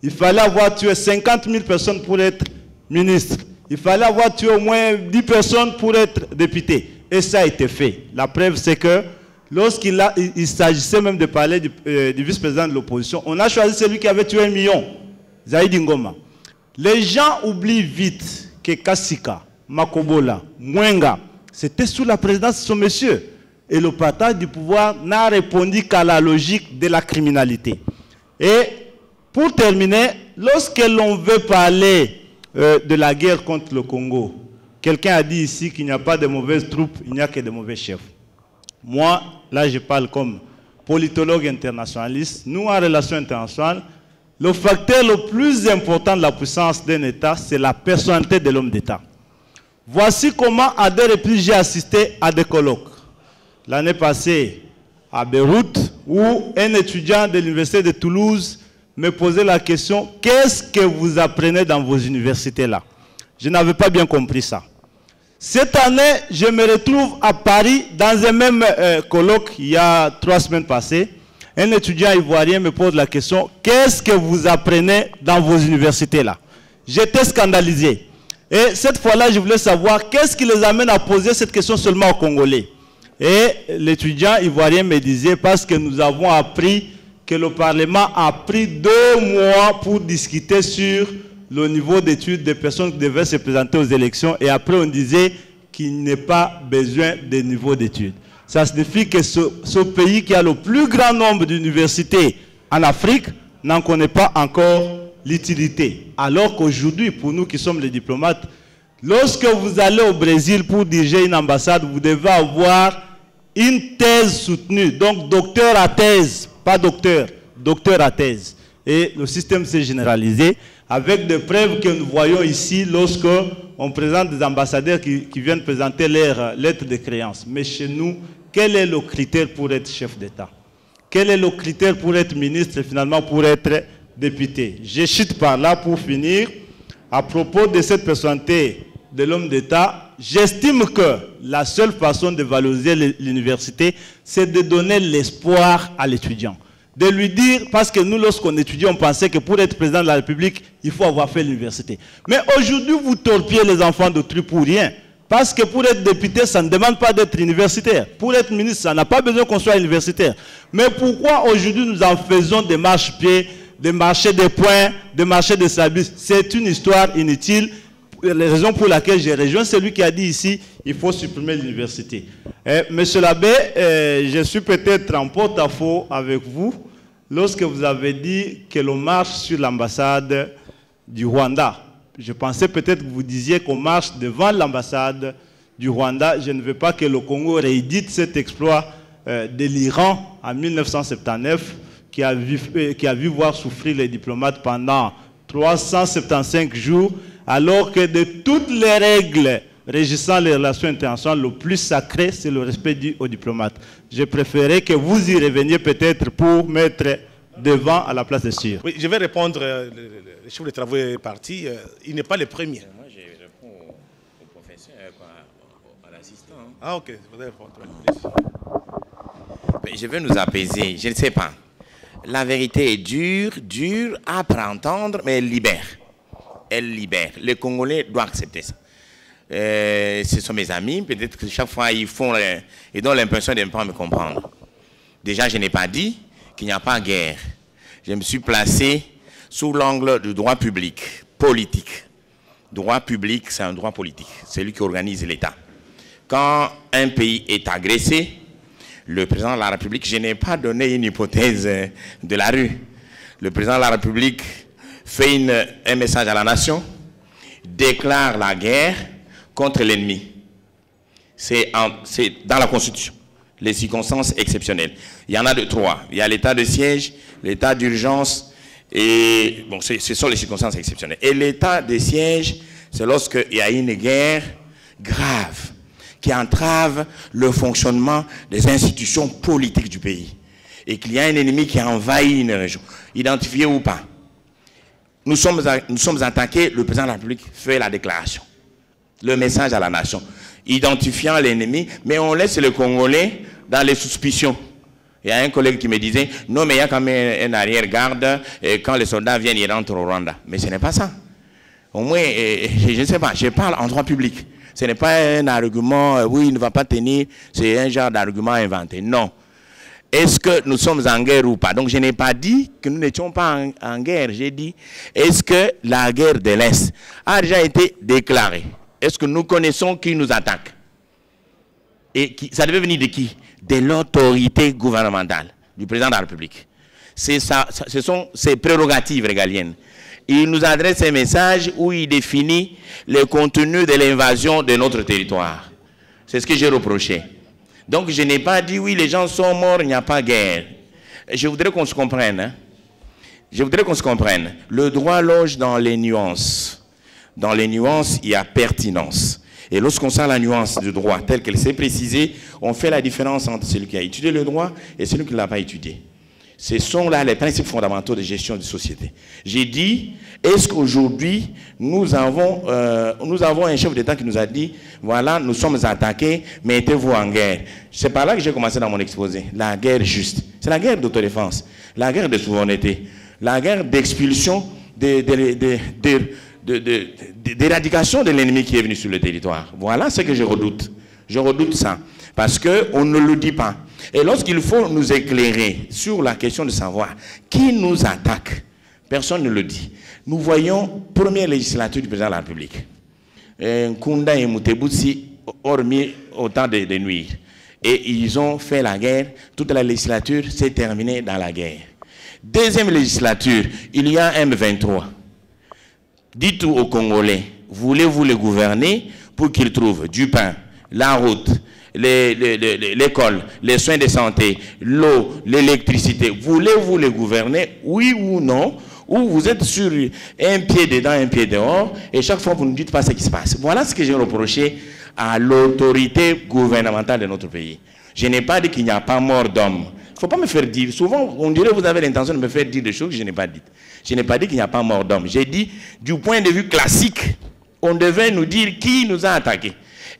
Il fallait avoir tué 50 000 personnes pour être ministre. Il fallait avoir tué au moins 10 personnes pour être député. Et ça a été fait. La preuve, c'est que lorsqu'il s'agissait même de parler du vice-président de l'opposition, on a choisi celui qui avait tué 1 million, Zaïdi Ngoma. Les gens oublient vite que Kassika, Makobola, Mwenga, c'était sous la présidence de ce monsieur. Et le partage du pouvoir n'a répondu qu'à la logique de la criminalité. Et pour terminer, lorsque l'on veut parler de la guerre contre le Congo, quelqu'un a dit ici qu'il n'y a pas de mauvaises troupes, il n'y a que de mauvais chefs. Moi, là je parle comme politologue internationaliste. Nous, en relations internationales, le facteur le plus important de la puissance d'un État, c'est la personnalité de l'homme d'État. Voici comment, à 2 reprises, j'ai assisté à des colloques. L'année passée, à Beyrouth, où un étudiant de l'université de Toulouse me posait la question « Qu'est-ce que vous apprenez dans vos universités-là » Je n'avais pas bien compris ça. Cette année, je me retrouve à Paris, dans un même colloque, il y a 3 semaines passées. Un étudiant ivoirien me pose la question « Qu'est-ce que vous apprenez dans vos universités-là » J'étais scandalisé. Et cette fois-là, je voulais savoir qu'est-ce qui les amène à poser cette question seulement aux Congolais. Et l'étudiant ivoirien me disait, parce que nous avons appris que le Parlement a pris 2 mois pour discuter sur le niveau d'études des personnes qui devaient se présenter aux élections. Et après, on disait qu'il n'y a pas besoin de niveau d'études. Ça signifie que ce pays qui a le plus grand nombre d'universités en Afrique n'en connaît pas encore l'utilité. Alors qu'aujourd'hui, pour nous qui sommes les diplomates, lorsque vous allez au Brésil pour diriger une ambassade, vous devez avoir une thèse soutenue. Donc, docteur à thèse, pas docteur, docteur à thèse. Et le système s'est généralisé avec des preuves que nous voyons ici lorsque on présente des ambassadeurs qui viennent présenter leurs lettres de créance. Mais chez nous, quel est le critère pour être chef d'État? Quel est le critère pour être ministre et finalement pour être député? Je chute par là pour finir. À propos de cette personnalité de l'homme d'État, j'estime que la seule façon de valoriser l'université, c'est de donner l'espoir à l'étudiant. De lui dire, parce que nous, lorsqu'on étudiait, on pensait que pour être président de la République, il faut avoir fait l'université. Mais aujourd'hui, vous torpillez les enfants d'autrui pour rien. Parce que pour être député, ça ne demande pas d'être universitaire. Pour être ministre, ça n'a pas besoin qu'on soit universitaire. Mais pourquoi aujourd'hui nous en faisons des marche-pieds, des marchés des points, des marchés des sabliers? C'est une histoire inutile. La raison pour laquelle j'ai rejoint celui qui a dit ici, il faut supprimer l'université. Monsieur l'abbé, je suis peut-être en porte-à-faux avec vous lorsque vous avez dit que l'on marche sur l'ambassade du Rwanda. Je pensais peut-être que vous disiez qu'on marche devant l'ambassade du Rwanda. Je ne veux pas que le Congo réédite cet exploit de l'Iran en 1979 qui a vu voir souffrir les diplomates pendant 375 jours, alors que de toutes les règles régissant les relations internationales, le plus sacré, c'est le respect dû aux diplomates. Je préférais que vous y reveniez peut-être pour mettre devant à la place de sûr. Oui, je vais répondre. Le chef de travaux est parti. Il n'est pas le premier. Moi, je réponds au professeur, à l'assistant. Ah, ok. Vous allez répondre. Mais je vais nous apaiser. Je ne sais pas. La vérité est dure, âpre à entendre, mais elle libère. Elle libère. Les Congolais doivent accepter ça. ce sont mes amis, peut-être que chaque fois ils donnent l'impression de ne pas me comprendre. Déjà, je n'ai pas dit qu'il n'y a pas de guerre. Je me suis placé sous l'angle du droit public, politique. Droit public, c'est un droit politique. C'est lui qui organise l'État. Quand un pays est agressé, le président de la République, je n'ai pas donné une hypothèse de la rue. Le président de la République fait un message à la nation, déclare la guerre contre l'ennemi. C'est dans la Constitution. Les circonstances exceptionnelles. Il y en a trois. Il y a l'état de siège, l'état d'urgence, et bon, ce sont les circonstances exceptionnelles. Et l'état de siège, c'est lorsqu'il y a une guerre grave qui entrave le fonctionnement des institutions politiques du pays. Et qu'il y a un ennemi qui envahit une région, identifié ou pas. Nous sommes attaqués, le président de la République fait la déclaration, le message à la nation, identifiant l'ennemi, mais on laisse les Congolais dans les suspicions. Il y a un collègue qui me disait, non mais il y a quand même un arrière-garde, et quand les soldats viennent, ils rentrent au Rwanda. Mais ce n'est pas ça. Au moins, je ne sais pas, je parle en droit public. Ce n'est pas un argument, oui, il ne va pas tenir, c'est un genre d'argument inventé. Non. Est-ce que nous sommes en guerre ou pas? Donc je n'ai pas dit que nous n'étions pas en guerre. J'ai dit, est-ce que la guerre de l'Est a déjà été déclarée? Est-ce que nous connaissons qui nous attaque? Et ça devait venir de qui? De l'autorité gouvernementale, du président de la République. Ce sont ses prérogatives régaliennes. Il nous adresse un message où il définit le contenu de l'invasion de notre territoire. C'est ce que j'ai reproché. Donc je n'ai pas dit, oui, les gens sont morts, il n'y a pas de guerre. Je voudrais qu'on se comprenne. Hein? Je voudrais qu'on se comprenne. Le droit loge dans les nuances. Dans les nuances, il y a pertinence. Et lorsqu'on sent la nuance du droit telle qu'elle s'est précisée, on fait la différence entre celui qui a étudié le droit et celui qui ne l'a pas étudié. Ce sont là les principes fondamentaux de gestion de société. J'ai dit, est-ce qu'aujourd'hui, nous avons un chef d'État qui nous a dit, voilà, nous sommes attaqués, mettez-vous en guerre. C'est par là que j'ai commencé dans mon exposé. La guerre juste. C'est la guerre d'autodéfense, la guerre de souveraineté, la guerre d'expulsion, d'éradication de l'ennemi qui est venu sur le territoire. Voilà ce que je redoute. Je redoute ça. Parce qu'on ne le dit pas. Et lorsqu'il faut nous éclairer sur la question de savoir qui nous attaque, personne ne le dit. Nous voyons première législature du président de la République. Nkunda et Mutebutsi, hormis autant de nuire. Et ils ont fait la guerre. Toute la législature s'est terminée dans la guerre. Deuxième législature, il y a M23. Dites aux Congolais, voulez-vous les gouverner pour qu'ils trouvent du pain, la route, l'école, les soins de santé, l'eau, l'électricité? Voulez-vous les gouverner, oui ou non? Ou vous êtes sur un pied dedans, un pied dehors, et chaque fois vous ne dites pas ce qui se passe. Voilà ce que j'ai reproché à l'autorité gouvernementale de notre pays. Je n'ai pas dit qu'il n'y a pas mort d'homme. Il ne faut pas me faire dire. Souvent, on dirait que vous avez l'intention de me faire dire des choses que je n'ai pas dites. Je n'ai pas dit qu'il n'y a pas mort d'homme. J'ai dit, du point de vue classique, on devait nous dire qui nous a attaqués.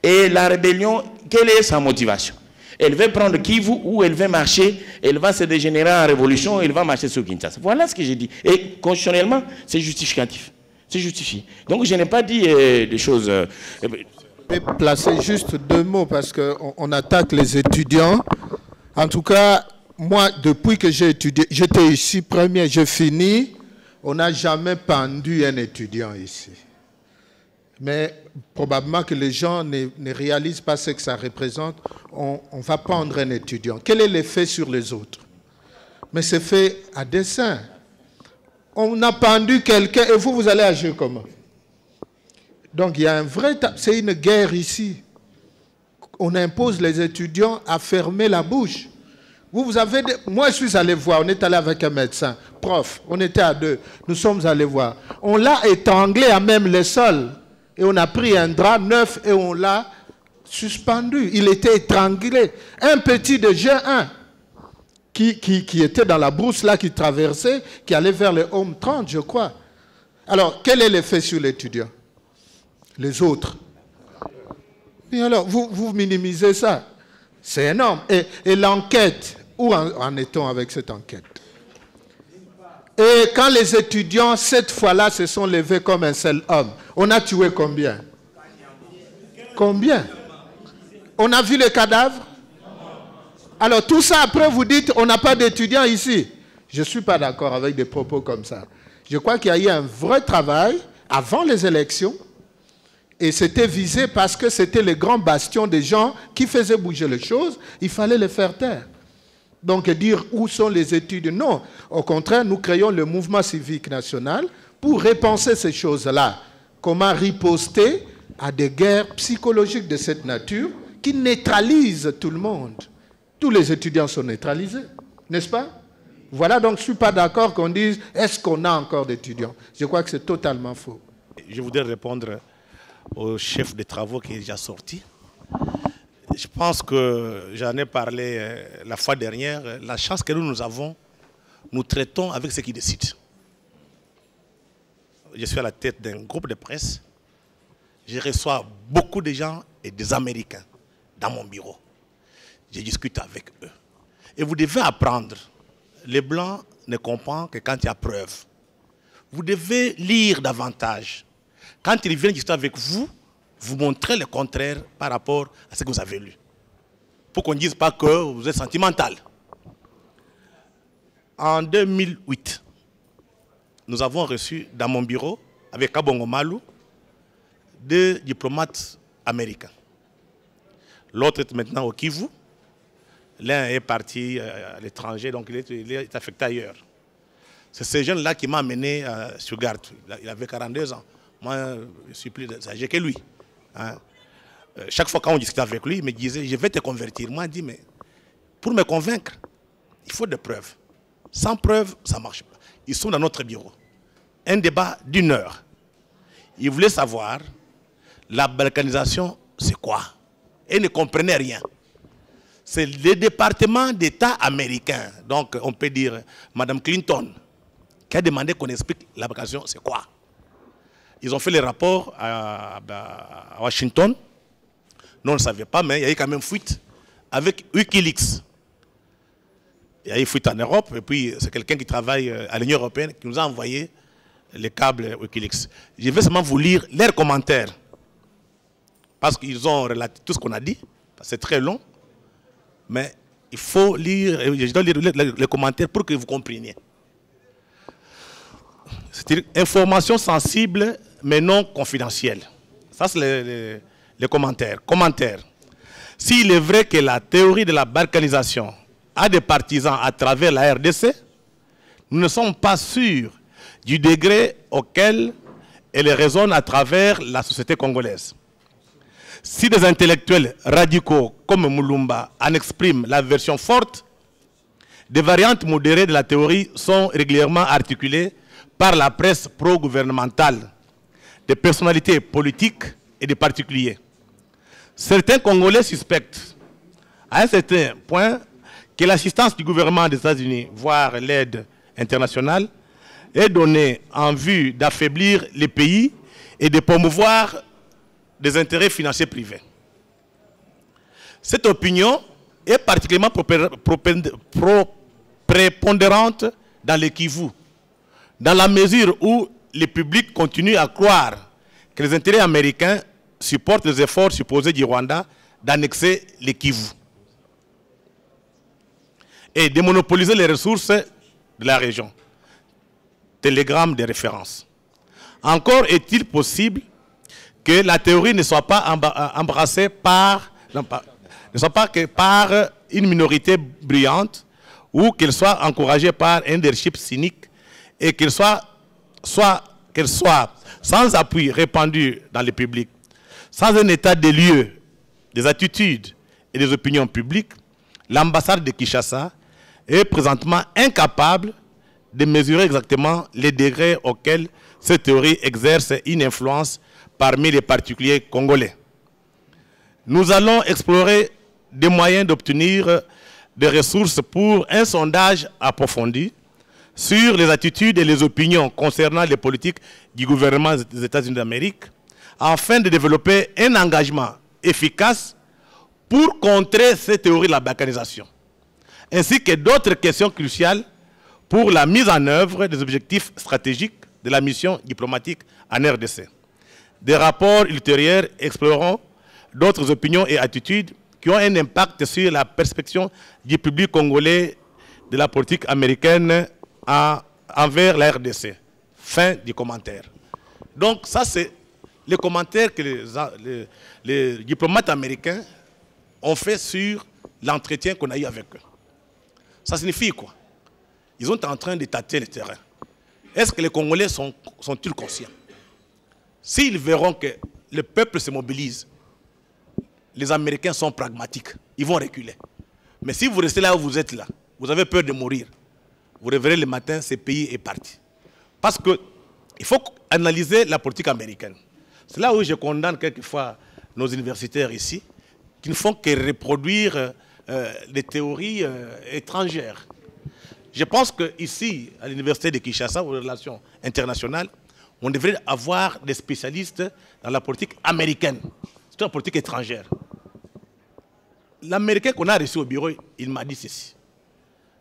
Et la rébellion, quelle est sa motivation? Elle veut prendre Kivu ou elle veut marcher, elle va se dégénérer en révolution, elle va marcher sur Kinshasa. Voilà ce que j'ai dit. Et constitutionnellement, c'est justificatif. C'est justifié. Donc je n'ai pas dit des choses... Je vais placer juste deux mots parce qu'on attaque les étudiants. En tout cas, moi, depuis que j'ai étudié, j'étais ici premier, j'ai fini, on n'a jamais pendu un étudiant ici. Mais probablement que les gens ne réalisent pas ce que ça représente. On va pendre un étudiant. Quel est l'effet sur les autres? Mais c'est fait à dessein. On a pendu quelqu'un et vous allez agir comment? Donc il y a un vrai... C'est une guerre ici. On impose les étudiants à fermer la bouche. Vous avez... Moi, je suis allé voir, on est allé avec un médecin, prof, on était à deux, nous sommes allés voir. On l'a étranglé à même le sol. Et on a pris un drap neuf et on l'a suspendu. Il était étranglé. Un petit de G1 qui était dans la brousse là, qui traversait, qui allait vers le Home 30, je crois. Alors, quel est l'effet sur l'étudiant? Les autres. Et alors, vous minimisez ça. C'est énorme. Et l'enquête, où en est-on avec cette enquête? Et quand les étudiants, cette fois-là, se sont levés comme un seul homme, on a tué combien? Combien? On a vu les cadavres? Alors tout ça, après vous dites, on n'a pas d'étudiants ici. Je ne suis pas d'accord avec des propos comme ça. Je crois qu'il y a eu un vrai travail avant les élections et c'était visé parce que c'était les grands bastions des gens qui faisaient bouger les choses. Il fallait les faire taire. Donc dire où sont les études, non. Au contraire, nous créons le mouvement civique national pour repenser ces choses-là. Comment riposter à des guerres psychologiques de cette nature qui neutralisent tout le monde. Tous les étudiants sont neutralisés, n'est-ce pas? Voilà, donc je ne suis pas d'accord qu'on dise « est-ce qu'on a encore d'étudiants ?» Je crois que c'est totalement faux. Je voudrais répondre au chef des travaux qui est déjà sorti. Je pense que j'en ai parlé la fois dernière. La chance que nous avons, nous traitons avec ceux qui décident. Je suis à la tête d'un groupe de presse. Je reçois beaucoup de gens et des Américains dans mon bureau. Je discute avec eux. Et vous devez apprendre. Les Blancs ne comprennent que quand il y a preuve. Vous devez lire davantage. Quand ils viennent discuter avec vous, vous montrez le contraire par rapport à ce que vous avez lu. Pour qu'on ne dise pas que vous êtes sentimental. En 2008, nous avons reçu dans mon bureau, avec Kabongo Malou, 2 diplomates américains. L'autre est maintenant au Kivu. L'un est parti à l'étranger, donc il est affecté ailleurs. C'est ce jeune-là qui m'a amené à Stuttgart. Il avait 42 ans. Moi, je suis plus âgé que lui. Hein. Chaque fois qu'on discutait avec lui, il me disait, je vais te convertir. Moi, je dis, mais pour me convaincre, il faut des preuves. Sans preuves, ça ne marche pas. Ils sont dans notre bureau. Un débat d'1 heure. Ils voulaient savoir, la balkanisation, c'est quoi? Et ils ne comprenaient rien. C'est le département d'État américain, donc on peut dire Mme Clinton, qui a demandé qu'on explique la balkanisation, c'est quoi? Ils ont fait les rapports à Washington. Nous, on ne savait pas, mais il y a eu quand même fuite avec Wikileaks. Il y a eu fuite en Europe, et puis c'est quelqu'un qui travaille à l'Union européenne qui nous a envoyé les câbles Wikileaks. Je vais seulement vous lire leurs commentaires, parce qu'ils ont relaté tout ce qu'on a dit, c'est très long, mais il faut lire, je dois lire les commentaires pour que vous compreniez. C'est-à-dire information sensible, mais non confidentielle. Ça, c'est les commentaires. Commentaire. S'il est vrai que la théorie de la balkanisation a des partisans à travers la RDC, nous ne sommes pas sûrs du degré auquel elle résonne à travers la société congolaise. Si des intellectuels radicaux comme Moulumba en expriment la version forte, des variantes modérées de la théorie sont régulièrement articulées par la presse pro-gouvernementale, des personnalités politiques et des particuliers. Certains Congolais suspectent, à un certain point, que l'assistance du gouvernement des États-Unis, voire l'aide internationale, est donnée en vue d'affaiblir les pays et de promouvoir des intérêts financiers privés. Cette opinion est particulièrement prépondérante dans le Kivu, dans la mesure où le public continue à croire que les intérêts américains supportent les efforts supposés du Rwanda d'annexer le Kivu et de monopoliser les ressources de la région. Télégramme de référence. Encore est-il possible que la théorie ne soit pas embrassée par, ne soit pas que par une minorité brillante ou qu'elle soit encouragée par un leadership cynique et qu'elle soit sans appui répandu dans le public, sans un état des lieux, des attitudes et des opinions publiques. L'ambassade de Kinshasa est présentement incapable de mesurer exactement les degrés auxquels cette théorie exerce une influence parmi les particuliers congolais. Nous allons explorer des moyens d'obtenir des ressources pour un sondage approfondi sur les attitudes et les opinions concernant les politiques du gouvernement des États-Unis d'Amérique, afin de développer un engagement efficace pour contrer cette théorie de la balkanisation, ainsi que d'autres questions cruciales pour la mise en œuvre des objectifs stratégiques de la mission diplomatique en RDC. Des rapports ultérieurs exploreront d'autres opinions et attitudes qui ont un impact sur la perception du public congolais de la politique américaine envers la RDC. Fin du commentaire. Donc ça, c'est les commentaires que les diplomates américains ont fait sur l'entretien qu'on a eu avec eux. Ça signifie quoi? Ils sont en train de tâter le terrain. Est-ce que les Congolais sont-ils conscients? S'ils verront que le peuple se mobilise, les Américains sont pragmatiques, ils vont reculer. Mais si vous restez là où vous êtes là, vous avez peur de mourir, vous réveillez le matin, ce pays est parti. Parce qu'il faut analyser la politique américaine. C'est là où je condamne quelquefois nos universitaires ici, qui ne font que reproduire des théories étrangères. Je pense qu'ici, à l'université de Kinshasa, aux relations internationales, on devrait avoir des spécialistes dans la politique américaine, surtout la politique étrangère. L'Américain qu'on a reçu au bureau, il m'a dit ceci.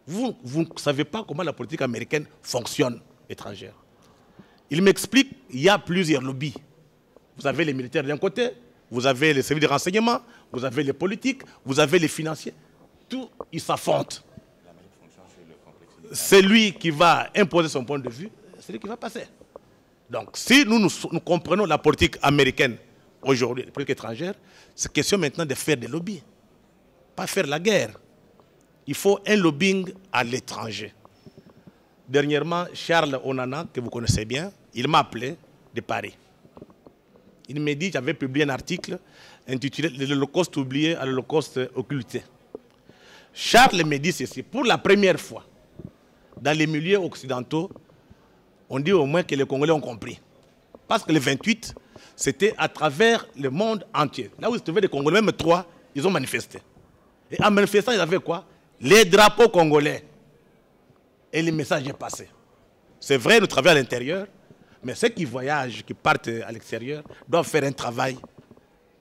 Vous ne savez pas comment la politique américaine fonctionne étrangère. Il m'explique qu'il y a plusieurs lobbies. Vous avez les militaires d'un côté, vous avez les services de renseignement, vous avez les politiques, vous avez les financiers. Tout, ils s'affrontent. C'est lui qui va imposer son point de vue, c'est lui qui va passer. Donc, si nous comprenons la politique américaine aujourd'hui, la politique étrangère, c'est question maintenant de faire des lobbies, pas faire la guerre. Il faut un lobbying à l'étranger. Dernièrement, Charles Onana, que vous connaissez bien, il m'a appelé de Paris. Il m'a dit, j'avais publié un article intitulé « L'Holocauste oublié à l'Holocauste occulté ». Charles me dit ceci, pour la première fois, dans les milieux occidentaux, on dit au moins que les Congolais ont compris. Parce que le 28, c'était à travers le monde entier. Là où se trouvaient les Congolais, même 3, ils ont manifesté. Et en manifestant, ils avaient quoi? Les drapeaux congolais. Et le message est passé. C'est vrai, nous travaillons à l'intérieur, mais ceux qui voyagent, qui partent à l'extérieur, doivent faire un travail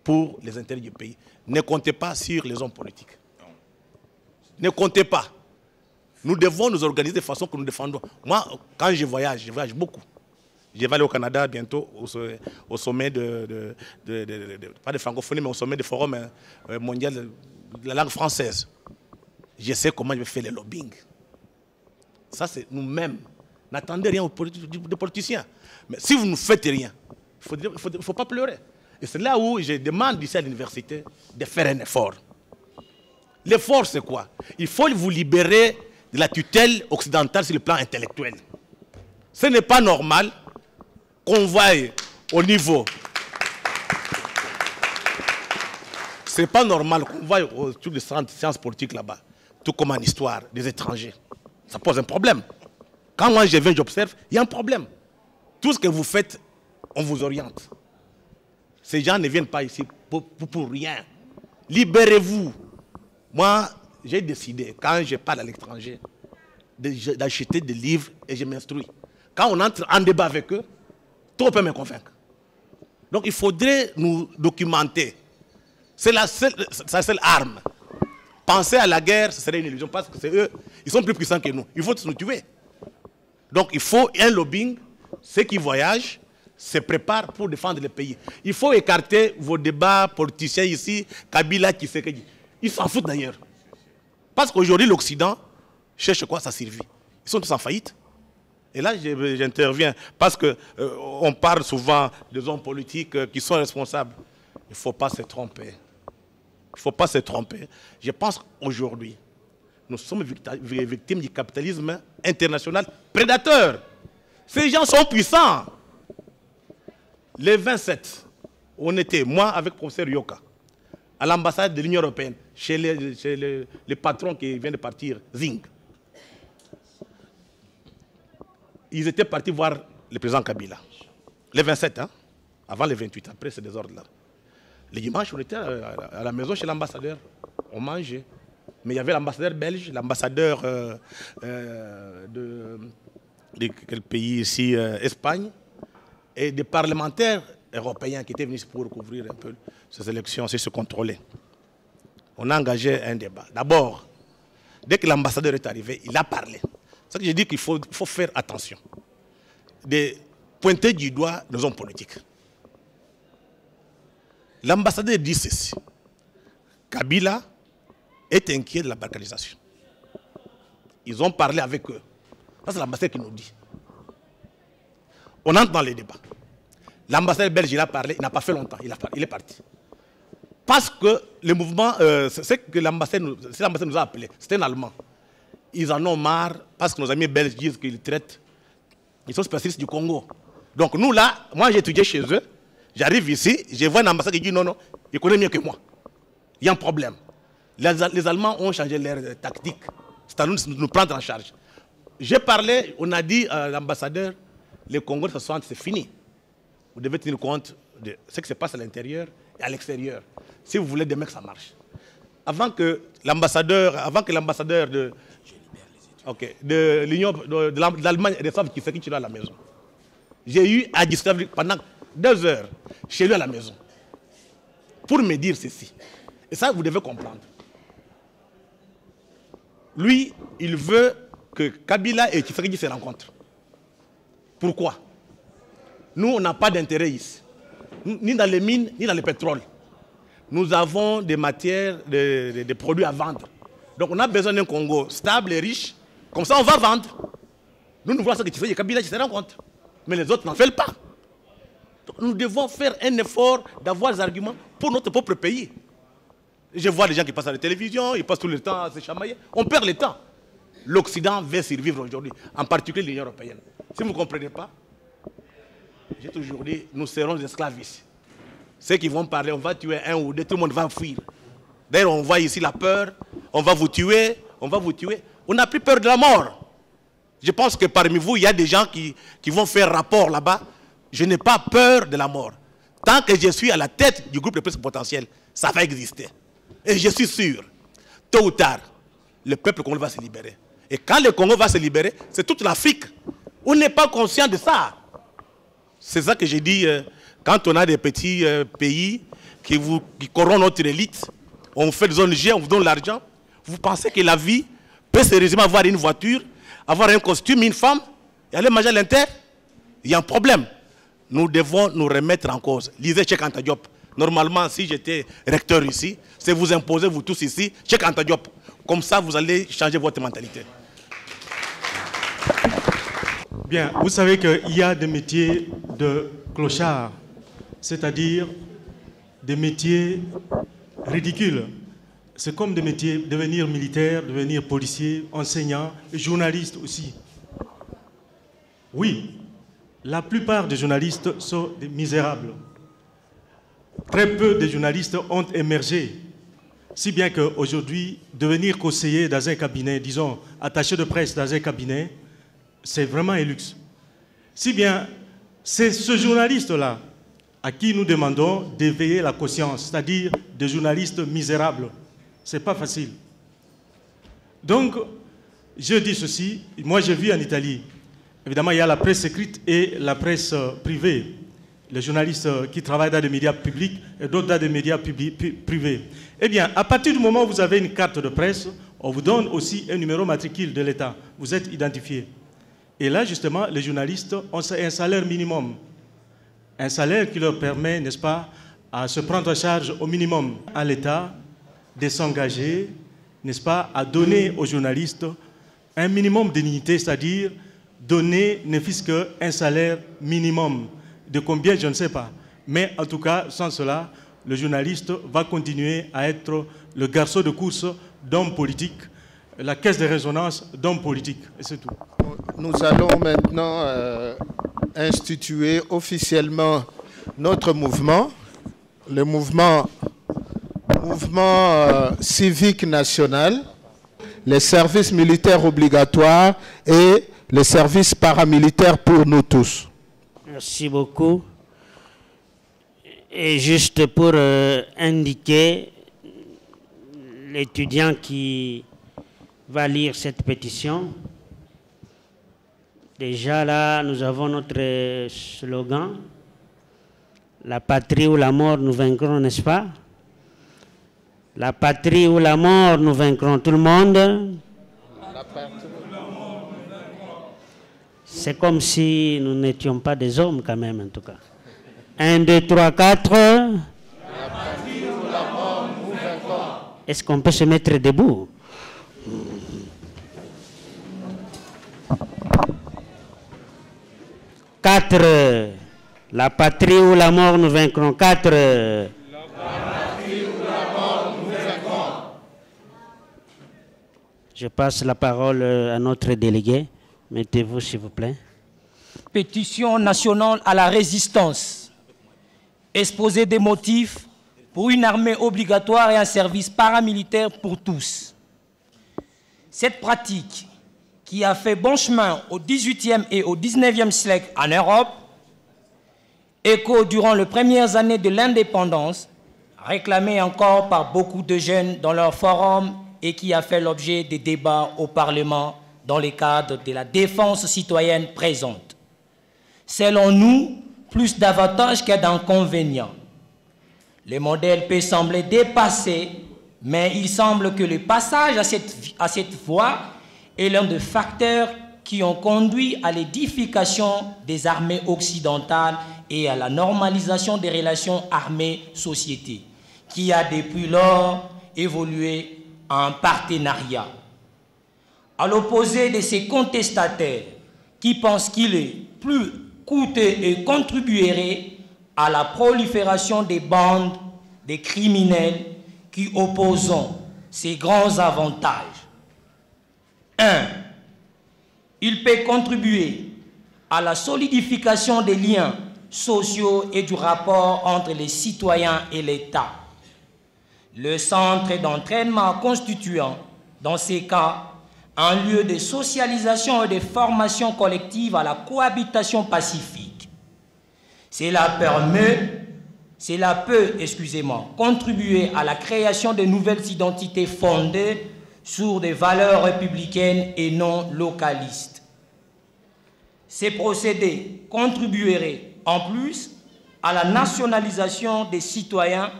pour les intérêts du pays. Ne comptez pas sur les hommes politiques. Ne comptez pas. Nous devons nous organiser de façon que nous défendons. Moi, quand je voyage beaucoup. Je vais aller au Canada bientôt, au sommet pas de francophonie, mais au sommet du forum mondial de la langue française. Je sais comment je vais faire le lobbying. Ça, c'est nous-mêmes. N'attendez rien des politiciens. Mais si vous ne faites rien, il ne faut pas pleurer. Et c'est là où je demande ici à l'université de faire un effort. L'effort, c'est quoi? Il faut vous libérer de la tutelle occidentale sur le plan intellectuel. Ce n'est pas normal qu'on voie au niveau. Ce n'est pas normal qu'on voie autour des sciences politiques là-bas, tout comme en histoire, des étrangers. Ça pose un problème. Quand moi je viens, j'observe, il y a un problème. Tout ce que vous faites, on vous oriente. Ces gens ne viennent pas ici pour rien. Libérez-vous. Moi, j'ai décidé, quand je parle à l'étranger, d'acheter des livres et je m'instruis. Quand on entre en débat avec eux, tout peut me convaincre. Donc il faudrait nous documenter. C'est sa seule arme. Penser à la guerre, ce serait une illusion parce que c'est eux, ils sont plus puissants que nous. Il faut nous tuer. Donc il faut un lobbying. Ceux qui voyagent se préparent pour défendre le pays. Il faut écarter vos débats politiciens ici, Kabila, Tshisekedi. Ils s'en foutent d'ailleurs. Parce qu'aujourd'hui, l'Occident cherche quoi? Sa survie. Ils sont tous en faillite. Et là, j'interviens parce qu'on parle souvent des hommes politiques qui sont responsables. Il ne faut pas se tromper. Il ne faut pas se tromper. Je pense qu'aujourd'hui, nous sommes victimes du capitalisme international prédateur. Ces gens sont puissants. Les 27, on était, moi avec le professeur Yoka, à l'ambassade de l'Union européenne, chez les patrons qui viennent de partir, Zing. Ils étaient partis voir le président Kabila. Les 27, hein, avant les 28, après ce désordre-là. Le dimanche, on était à la maison chez l'ambassadeur. On mangeait. Mais il y avait l'ambassadeur belge, l'ambassadeur de quel pays ici, Espagne, et des parlementaires européens qui étaient venus pour couvrir un peu ces élections, c'est se contrôler. On a engagé un débat. D'abord, dès que l'ambassadeur est arrivé, il a parlé. C'est ça que je dis qu'il faut faire attention. De pointer du doigt nos hommes politiques. L'ambassadeur dit ceci. Kabila est inquiet de la balkanisation. Ils ont parlé avec eux. Ça, c'est l'ambassadeur qui nous dit. On entre dans les débats. L'ambassadeur belge, il a parlé, il n'a pas fait longtemps, il est parti. Parce que le mouvement, c'est que l'ambassadeur nous a appelés, c'était un Allemand. Ils en ont marre parce que nos amis belges disent qu'ils traitent, ils sont spécialistes du Congo. Donc nous là, moi j'ai étudié chez eux, j'arrive ici, je vois un ambassadeur qui dit non, il connaît mieux que moi. Il y a un problème. Les Allemands ont changé leur tactique. C'est à nous de nous prendre en charge. J'ai parlé, on a dit à l'ambassadeur, les Congolais de 60, c'est fini. Vous devez tenir compte de ce qui se passe à l'intérieur et à l'extérieur. Si vous voulez demain que ça marche. Avant que l'ambassadeur de l'Union, de l'Allemagne et des femmes qui fait qu'il est à la maison, j'ai eu à discuter pendant 2 heures chez lui à la maison pour me dire ceci. Et ça, vous devez comprendre. Lui, il veut que Kabila et Tshisekedi se rencontrent. Pourquoi? Nous, on n'a pas d'intérêt ici, ni dans les mines, ni dans le pétrole. Nous avons des matières, des produits à vendre. Donc on a besoin d'un Congo stable et riche. Comme ça, on va vendre. Nous voulons que Tshisekedi et Kabila se rencontrent. Mais les autres n'en veulent pas. Donc, nous devons faire un effort d'avoir des arguments pour notre propre pays. Je vois les gens qui passent à la télévision, ils passent tout le temps à se chamailler. On perd le temps. L'Occident veut survivre aujourd'hui, en particulier l'Union européenne. Si vous ne comprenez pas, j'ai toujours dit, nous serons des esclaves ici. Ceux qui vont parler, on va tuer un ou deux, tout le monde va fuir. D'ailleurs, on voit ici la peur, on va vous tuer, on va vous tuer. On n'a plus peur de la mort. Je pense que parmi vous, il y a des gens qui vont faire rapport là-bas. Je n'ai pas peur de la mort. Tant que je suis à la tête du groupe de presse potentiel, ça va exister. Et je suis sûr, tôt ou tard, le peuple congolais va se libérer. Et quand le Congo va se libérer, c'est toute l'Afrique. On n'est pas conscient de ça. C'est ça que j'ai dit, quand on a des petits pays qui corrompent notre élite, on fait des ONG, on vous donne l'argent, vous pensez que la vie peut se résumer à avoir une voiture, avoir un costume, une femme, et aller manger à l'intérieur? Il y a un problème. Nous devons nous remettre en cause. Lisez Cheikh Anta Diop. Normalement, si j'étais recteur ici, c'est vous imposer, vous tous ici, Cheikh Anta Diop. Comme ça, vous allez changer votre mentalité. Bien, vous savez qu'il y a des métiers de clochard, c'est-à-dire des métiers ridicules. C'est comme des métiers, devenir militaire, devenir policier, enseignant, journaliste aussi. Oui, la plupart des journalistes sont des misérables. Très peu de journalistes ont émergé. Si bien qu'aujourd'hui, devenir conseiller dans un cabinet, disons, attaché de presse dans un cabinet, c'est vraiment un luxe. Si bien, c'est ce journaliste-là à qui nous demandons d'éveiller la conscience, c'est-à-dire des journalistes misérables. Ce n'est pas facile. Donc, je dis ceci, moi j'ai vu en Italie, évidemment il y a la presse écrite et la presse privée, les journalistes qui travaillent dans des médias publics et d'autres dans des médias privés. Eh bien, à partir du moment où vous avez une carte de presse, on vous donne aussi un numéro matricule de l'État. Vous êtes identifié. Et là, justement, les journalistes ont un salaire minimum. Un salaire qui leur permet, n'est-ce pas, à se prendre en charge au minimum à l'État, de s'engager, n'est-ce pas, à donner aux journalistes un minimum de dignité, c'est-à-dire donner ne fût-ce qu'un salaire minimum. De combien, je ne sais pas. Mais en tout cas, sans cela, le journaliste va continuer à être le garçon de course d'hommes politiques, la caisse de résonance d'hommes politiques, et c'est tout. Nous allons maintenant instituer officiellement notre mouvement, le mouvement civique national, les services militaires obligatoires et les services paramilitaires pour nous tous. Merci beaucoup. Et juste pour indiquer l'étudiant qui va lire cette pétition, déjà là, nous avons notre slogan, la patrie ou la mort, nous vaincrons, n'est-ce pas? La patrie ou la mort, nous vaincrons tout le monde. C'est comme si nous n'étions pas des hommes quand même, en tout cas. 1, 2, 3, 4. La Est-ce qu'on peut se mettre debout? Quatre. La patrie ou la mort, nous vaincrons. Quatre. La patrie ou la mort, nous vaincrons. Je passe la parole à notre délégué. Mettez-vous, s'il vous plaît. Pétition nationale à la résistance. Exposé des motifs pour une armée obligatoire et un service paramilitaire pour tous. Cette pratique, qui a fait bon chemin au XVIIIe et au XIXe siècle en Europe, écho durant les premières années de l'indépendance, réclamée encore par beaucoup de jeunes dans leurs forums et qui a fait l'objet des débats au Parlement dans le cadre de la défense citoyenne présente. Selon nous, plus d'avantages que d'inconvénients. Le modèle peut sembler dépassé, mais il semble que le passage à cette voie est l'un des facteurs qui ont conduit à l'édification des armées occidentales et à la normalisation des relations armées-société, qui a depuis lors évolué en partenariat. À l'opposé de ces contestataires qui pensent qu'il est plus coûteux et contribuerait à la prolifération des bandes des criminels qui opposent ces grands avantages. 1. Il peut contribuer à la solidification des liens sociaux et du rapport entre les citoyens et l'État. Le centre d'entraînement constituant, dans ces cas, un lieu de socialisation et de formation collective à la cohabitation pacifique. Cela peut contribuer à la création de nouvelles identités fondées sur des valeurs républicaines et non localistes. Ces procédés contribueraient en plus à la nationalisation des citoyens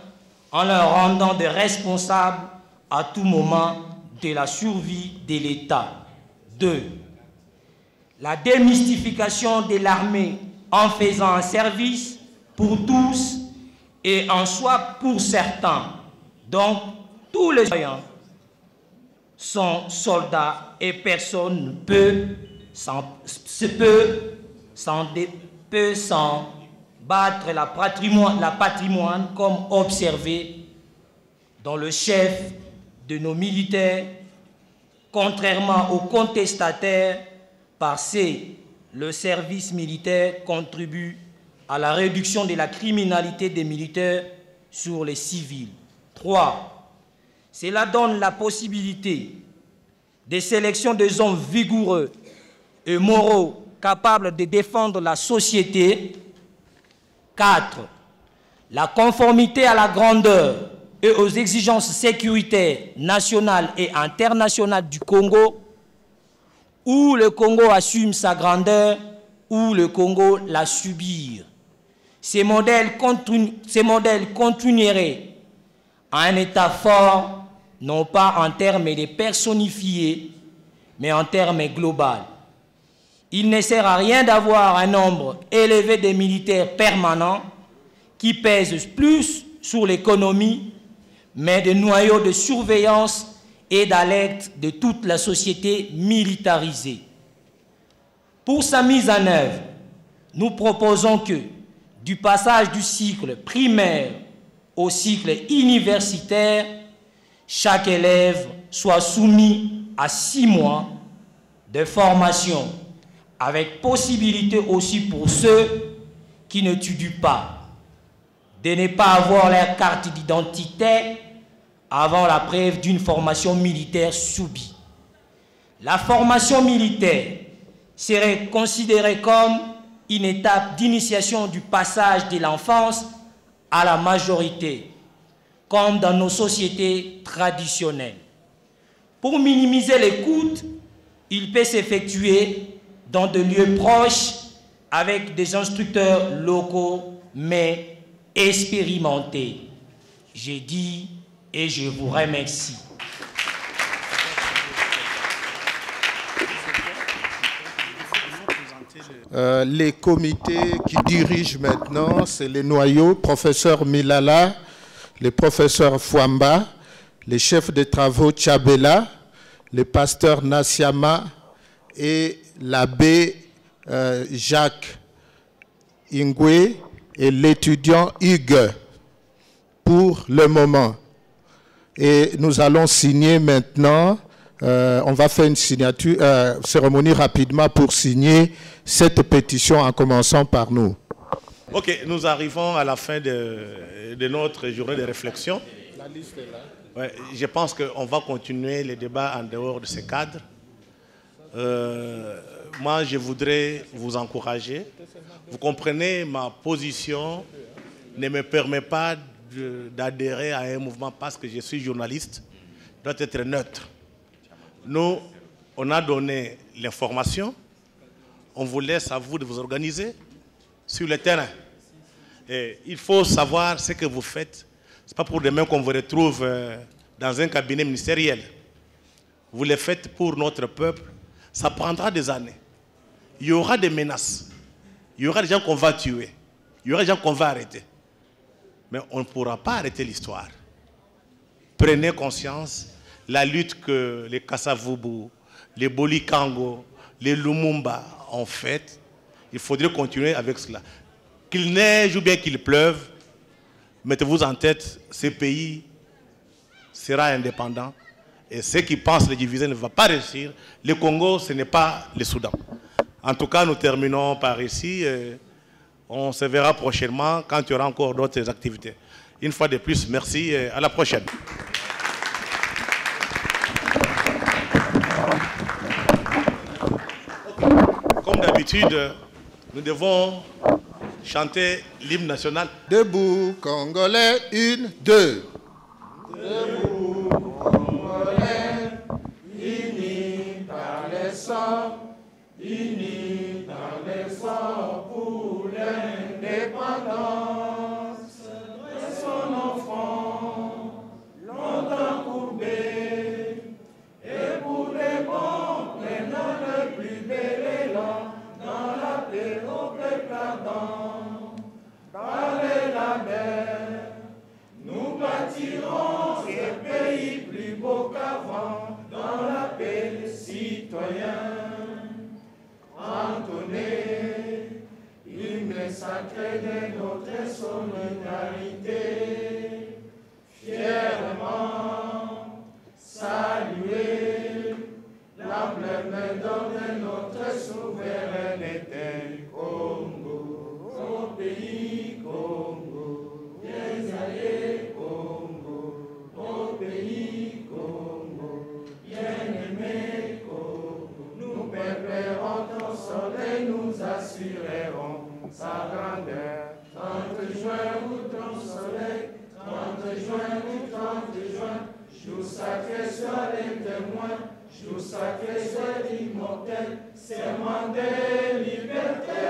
en leur rendant des responsables à tout moment de la survie de l'État. 2. La démystification de l'armée en faisant un service pour tous et en soi pour certains. Donc, tous les citoyens sont soldats et personne ne peut s'en battre la patrimoine comme observé dans le chef de nos militaires, contrairement aux contestataires, parce que le service militaire contribue à la réduction de la criminalité des militaires sur les civils. 3. Cela donne la possibilité de sélection des hommes vigoureux et moraux capables de défendre la société. 4. La conformité à la grandeur et aux exigences sécuritaires nationales et internationales du Congo, où le Congo assume sa grandeur, où le Congo la subit. Ces modèles continueraient à un État fort, non pas en termes de personnifiés, mais en termes globaux. Il ne sert à rien d'avoir un nombre élevé de militaires permanents qui pèsent plus sur l'économie, mais des noyaux de surveillance et d'alerte de toute la société militarisée. Pour sa mise en œuvre, nous proposons que, du passage du cycle primaire au cycle universitaire, chaque élève soit soumis à 6 mois de formation, avec possibilité aussi pour ceux qui n'étudient pas de ne pas avoir leur carte d'identité avant la preuve d'une formation militaire subie. La formation militaire serait considérée comme une étape d'initiation du passage de l'enfance à la majorité, comme dans nos sociétés traditionnelles. Pour minimiser les coûts, il peut s'effectuer dans des lieux proches avec des instructeurs locaux, mais expérimentés. J'ai dit et je vous remercie. Les comités qui dirigent maintenant, c'est les noyaux, professeur Milala, le professeur Fouamba, le chef de travaux Tchabela, le pasteur Nassiama et l'abbé Jacques Ingwe et l'étudiant Hugues pour le moment. Et nous allons signer maintenant, on va faire une signature, cérémonie rapidement pour signer cette pétition en commençant par nous. Ok, nous arrivons à la fin de notre journée de réflexion. La liste est là. Ouais, je pense qu'on va continuer les débats en dehors de ces cadres. Moi, je voudrais vous encourager. Vous comprenez, ma position ne me permet pas d'adhérer à un mouvement parce que je suis journaliste. Je dois être neutre. Nous, on a donné l'information. On vous laisse à vous de vous organiser sur le terrain. Et il faut savoir ce que vous faites. Ce n'est pas pour demain qu'on vous retrouve dans un cabinet ministériel. Vous le faites pour notre peuple. Ça prendra des années. Il y aura des menaces. Il y aura des gens qu'on va tuer. Il y aura des gens qu'on va arrêter. Mais on ne pourra pas arrêter l'histoire. Prenez conscience, la lutte que les Kasavubu, les Bolikango, les Lumumba ont faite, il faudrait continuer avec cela. Qu'il neige ou bien qu'il pleuve, mettez-vous en tête, ce pays sera indépendant. Et ceux qui pensent les diviser ne vont pas réussir. Le Congo, ce n'est pas le Soudan. En tout cas, nous terminons par ici. On se verra prochainement quand il y aura encore d'autres activités. Une fois de plus, merci et à la prochaine. Comme d'habitude, nous devons chanter l'hymne national. Debout, Congolais, 1, 2. Debout, Congolais, unis par les sangs, unis dans les sangs pour l'indépendance de son enfant, longtemps courbé, et pour les bons, prenant le plus bel élan dans la paix au peuple ardent, par la mer, nous bâtirons ce pays plus beau qu'avant, dans la paix citoyenne. Entonner l'hymne sacré de notre solidarité, fièrement saluer l'ample main d'or de notre souveraineté. Congo, au pays Congo, bien allé Congo, au pays Congo, bien aimé Congo, nous préparons ton soleil, nous assurerons sa grandeur. 30 juin ou 30 soleil, 30 juin ou 30 juin, jour sacré soit les témoins, jour sacré soit l'immortel, serment de liberté.